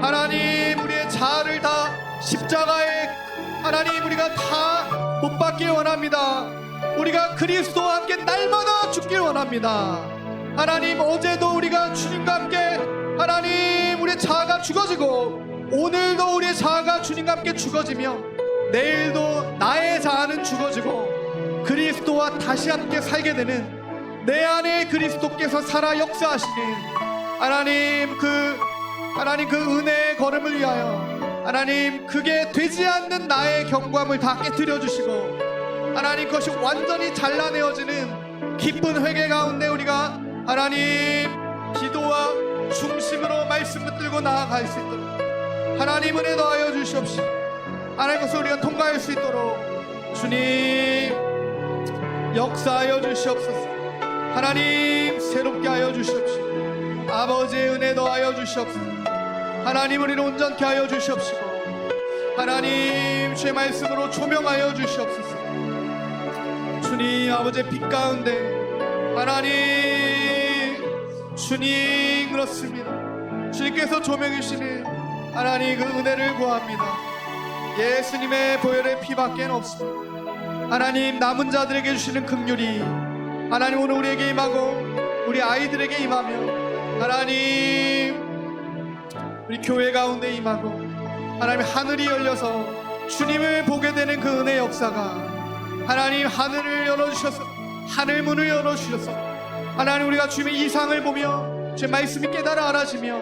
하나님 우리의 자아를 다 십자가에 하나님 우리가 다 못 박길 원합니다. 우리가 그리스도와 함께 날마다 죽길 원합니다. 하나님 어제도 우리가 주님과 함께 하나님 우리의 자아가 죽어지고, 오늘도 우리의 자아가 주님과 함께 죽어지며, 내일도 나의 자아는 죽어지고 그리스도와 다시 함께 살게 되는 내 안에 그리스도께서 살아 역사하시는 하나님 그 은혜의 걸음을 위하여 하나님 그게 되지 않는 나의 경고함을 다 깨뜨려 주시고, 하나님 그것이 완전히 잘라내어지는 기쁜 회개 가운데 우리가 하나님 기도와 중심으로 말씀 붙들고 나아갈 수 있도록 하나님 은혜 더하여 주시옵시고, 하나님 것을 우리가 통과할 수 있도록 주님 역사하여 주시옵소서. 하나님 새롭게 하여 주시옵시고, 아버지의 은혜 더하여 주시옵소서. 하나님 우리를 온전케 하여 주시옵시고, 하나님 주의 말씀으로 조명하여 주시옵소서. 주님 아버지의 빛 가운데 하나님 주님 그렇습니다. 주님께서 조명해 주시는 하나님 그 은혜를 구합니다. 예수님의 보혈의 피밖에 없습니다. 하나님 남은 자들에게 주시는 긍휼이 하나님 오늘 우리에게 임하고 우리 아이들에게 임하며, 하나님 우리 교회 가운데 임하고, 하나님 하늘이 열려서 주님을 보게 되는 그 은혜 역사가 하나님 하늘을 열어주셔서 하늘 문을 열어주셔서 하나님 우리가 주님의 이상을 보며 주의 말씀이 깨달아 알아지며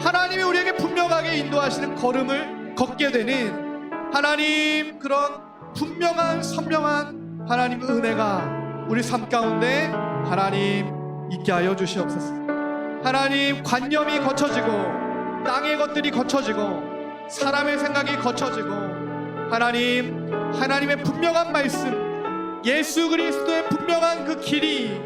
하나님이 우리에게 분명하게 인도하시는 걸음을 걷게 되는 하나님 그런 분명한 선명한 하나님 은혜가 우리 삶 가운데 하나님 있게 하여 주시옵소서. 하나님 관념이 거쳐지고 땅의 것들이 거쳐지고 사람의 생각이 거쳐지고 하나님의 분명한 말씀 예수 그리스도의 분명한 그 길이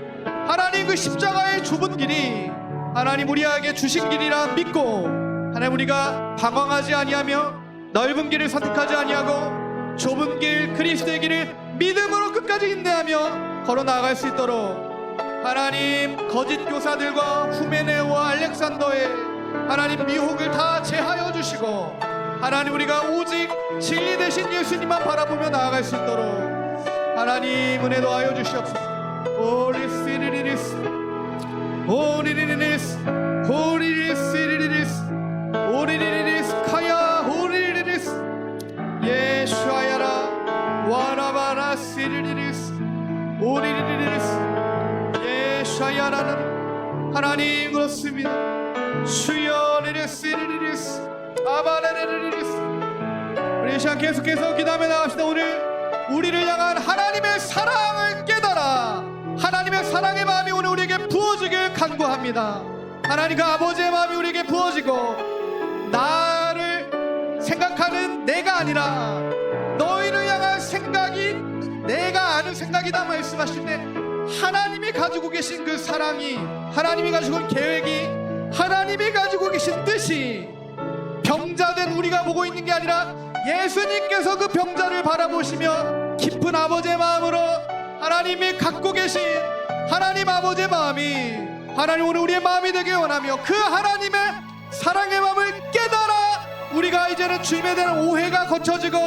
하나님 그 십자가의 좁은 길이 하나님 우리에게 주신 길이라 믿고 하나님 우리가 방황하지 아니하며 넓은 길을 선택하지 아니하고 좁은 길 그리스도의 길을 믿음으로 끝까지 인내하며 걸어 나아갈 수 있도록 하나님 거짓 교사들과 후메네오와 알렉산더의 하나님 미혹을 다 제하여 주시고 하나님 우리가 오직 진리 되신 예수님만 바라보며 나아갈 수 있도록 하나님 은혜 더하여 주시옵소서. Holy Spirit, Holy Spirit, Holy Spirit, Holy Spirit, Kaya, Holy Spirit, 예수야라, 와라바라 Spirit, Holy Spirit, 예수야라는 하나님 그렇습니다. 주여, Holy Spirit, 아바레레레레스. 우리 이 시간 계속해서 기도하며 나갑시다. 오늘 우리를 향한 하나님의 사랑을 깨달아 하나님의 사랑의 마음이 오늘 우리에게 부어지길 간구합니다. 하나님 그 아버지의 마음이 우리에게 부어지고 나를 생각하는 내가 아니라 너희를 향한 생각이 내가 아는 생각이다 말씀하실 때 하나님이 가지고 계신 그 사랑이 하나님이 가지고 계신 계획이 하나님이 가지고 계신 뜻이 병자된 우리가 보고 있는 게 아니라 예수님께서 그 병자를 바라보시며 깊은 아버지의 마음으로 하나님이 갖고 계신 하나님 아버지의 마음이 하나님 오늘 우리의 마음이 되길 원하며 그 하나님의 사랑의 마음을 깨달아 우리가 이제는 주님에 대한 오해가 거쳐지고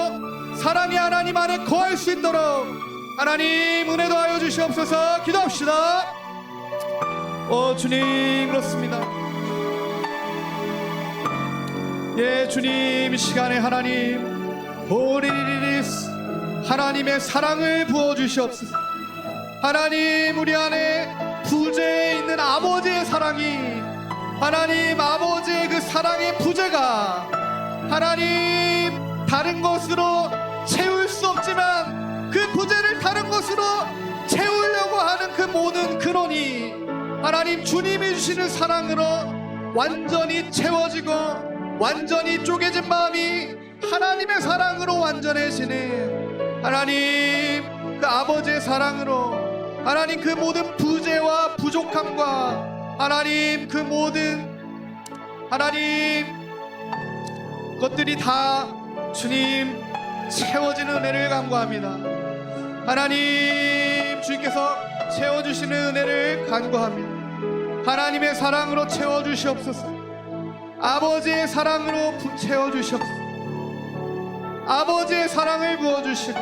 사랑이 하나님 안에 거할 수 있도록 하나님 은혜 더하여 주시옵소서. 기도합시다. 주님 그렇습니다. 예 주님 이 시간에 하나님 호리리리스 하나님의 사랑을 부어주시옵소서. 하나님 우리 안에 부재에 있는 아버지의 사랑이 하나님 아버지의 그 사랑의 부재가 하나님 다른 것으로 채울 수 없지만 그 부재를 다른 것으로 채우려고 하는 그 모든 근원이 하나님 주님이 주시는 사랑으로 완전히 채워지고 완전히 쪼개진 마음이 하나님의 사랑으로 완전해지는 하나님 그 아버지의 사랑으로 하나님 그 모든 부재와 부족함과 하나님 그 모든 하나님 것들이 다 주님 채워지는 은혜를 간구합니다. 하나님 주님께서 채워주시는 은혜를 간구합니다. 하나님의 사랑으로 채워주시옵소서. 아버지의 사랑으로 채워주시옵소서. 아버지의 사랑을 부어주시고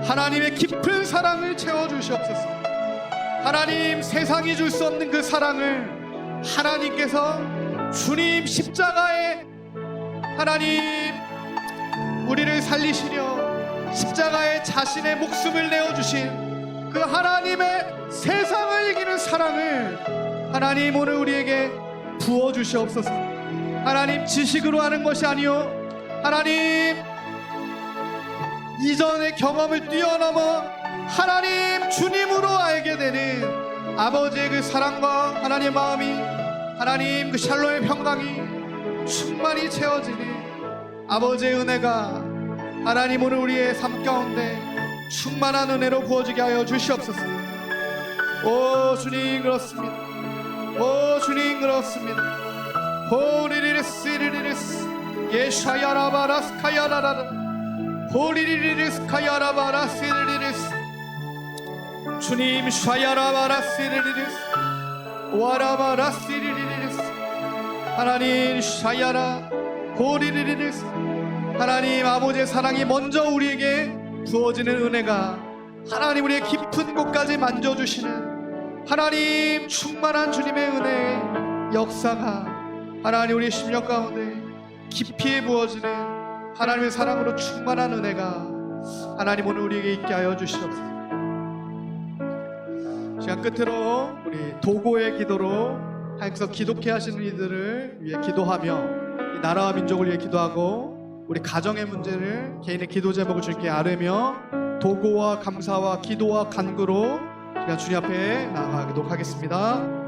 하나님의 깊은 사랑을 채워주시옵소서. 하나님 세상이 줄 수 없는 그 사랑을 하나님께서 주님 십자가에 하나님 우리를 살리시려 십자가에 자신의 목숨을 내어주신 그 하나님의 세상을 이기는 사랑을 하나님 오늘 우리에게 부어주시옵소서. 하나님 지식으로 하는 것이 아니요 하나님 이전의 경험을 뛰어넘어 하나님 주님으로 알게 되는 아버지의 그 사랑과 하나님의 마음이 하나님 그 샬롬의 평강이 충만히 채워지는 아버지의 은혜가 하나님 오늘 우리의 삶 가운데 충만한 은혜로 부어지게 하여 주시옵소서. 오 주님 그렇습니다. 오 주님 그렇습니다. 호리리리스 리리리스 예샤야라바라스 카야라라라 호리리리스 카야라바라스 리리리스 주님 샤야라바라스 리리리스 와라바라스 리리리스 하나님 샤야라 호리리리스 하나님 아버지의 사랑이 먼저 우리에게 부어지는 은혜가 하나님 우리의 깊은 곳까지 만져주시는 하나님 충만한 주님의 은혜의 역사가 하나님 우리의 심령 가운데 깊이 부어지는 하나님의 사랑으로 충만한 은혜가 하나님 오늘 우리에게 있게 하여 주시옵소서. 시간 끝으로 우리 도고의 기도로 하나님께서 기독해 하시는 이들을 위해 기도하며 이 나라와 민족을 위해 기도하고 우리 가정의 문제를 개인의 기도 제목을 주님께 아뢰며 도고와 감사와 기도와 간구로 우리가 주님 앞에 나아가도록 하겠습니다.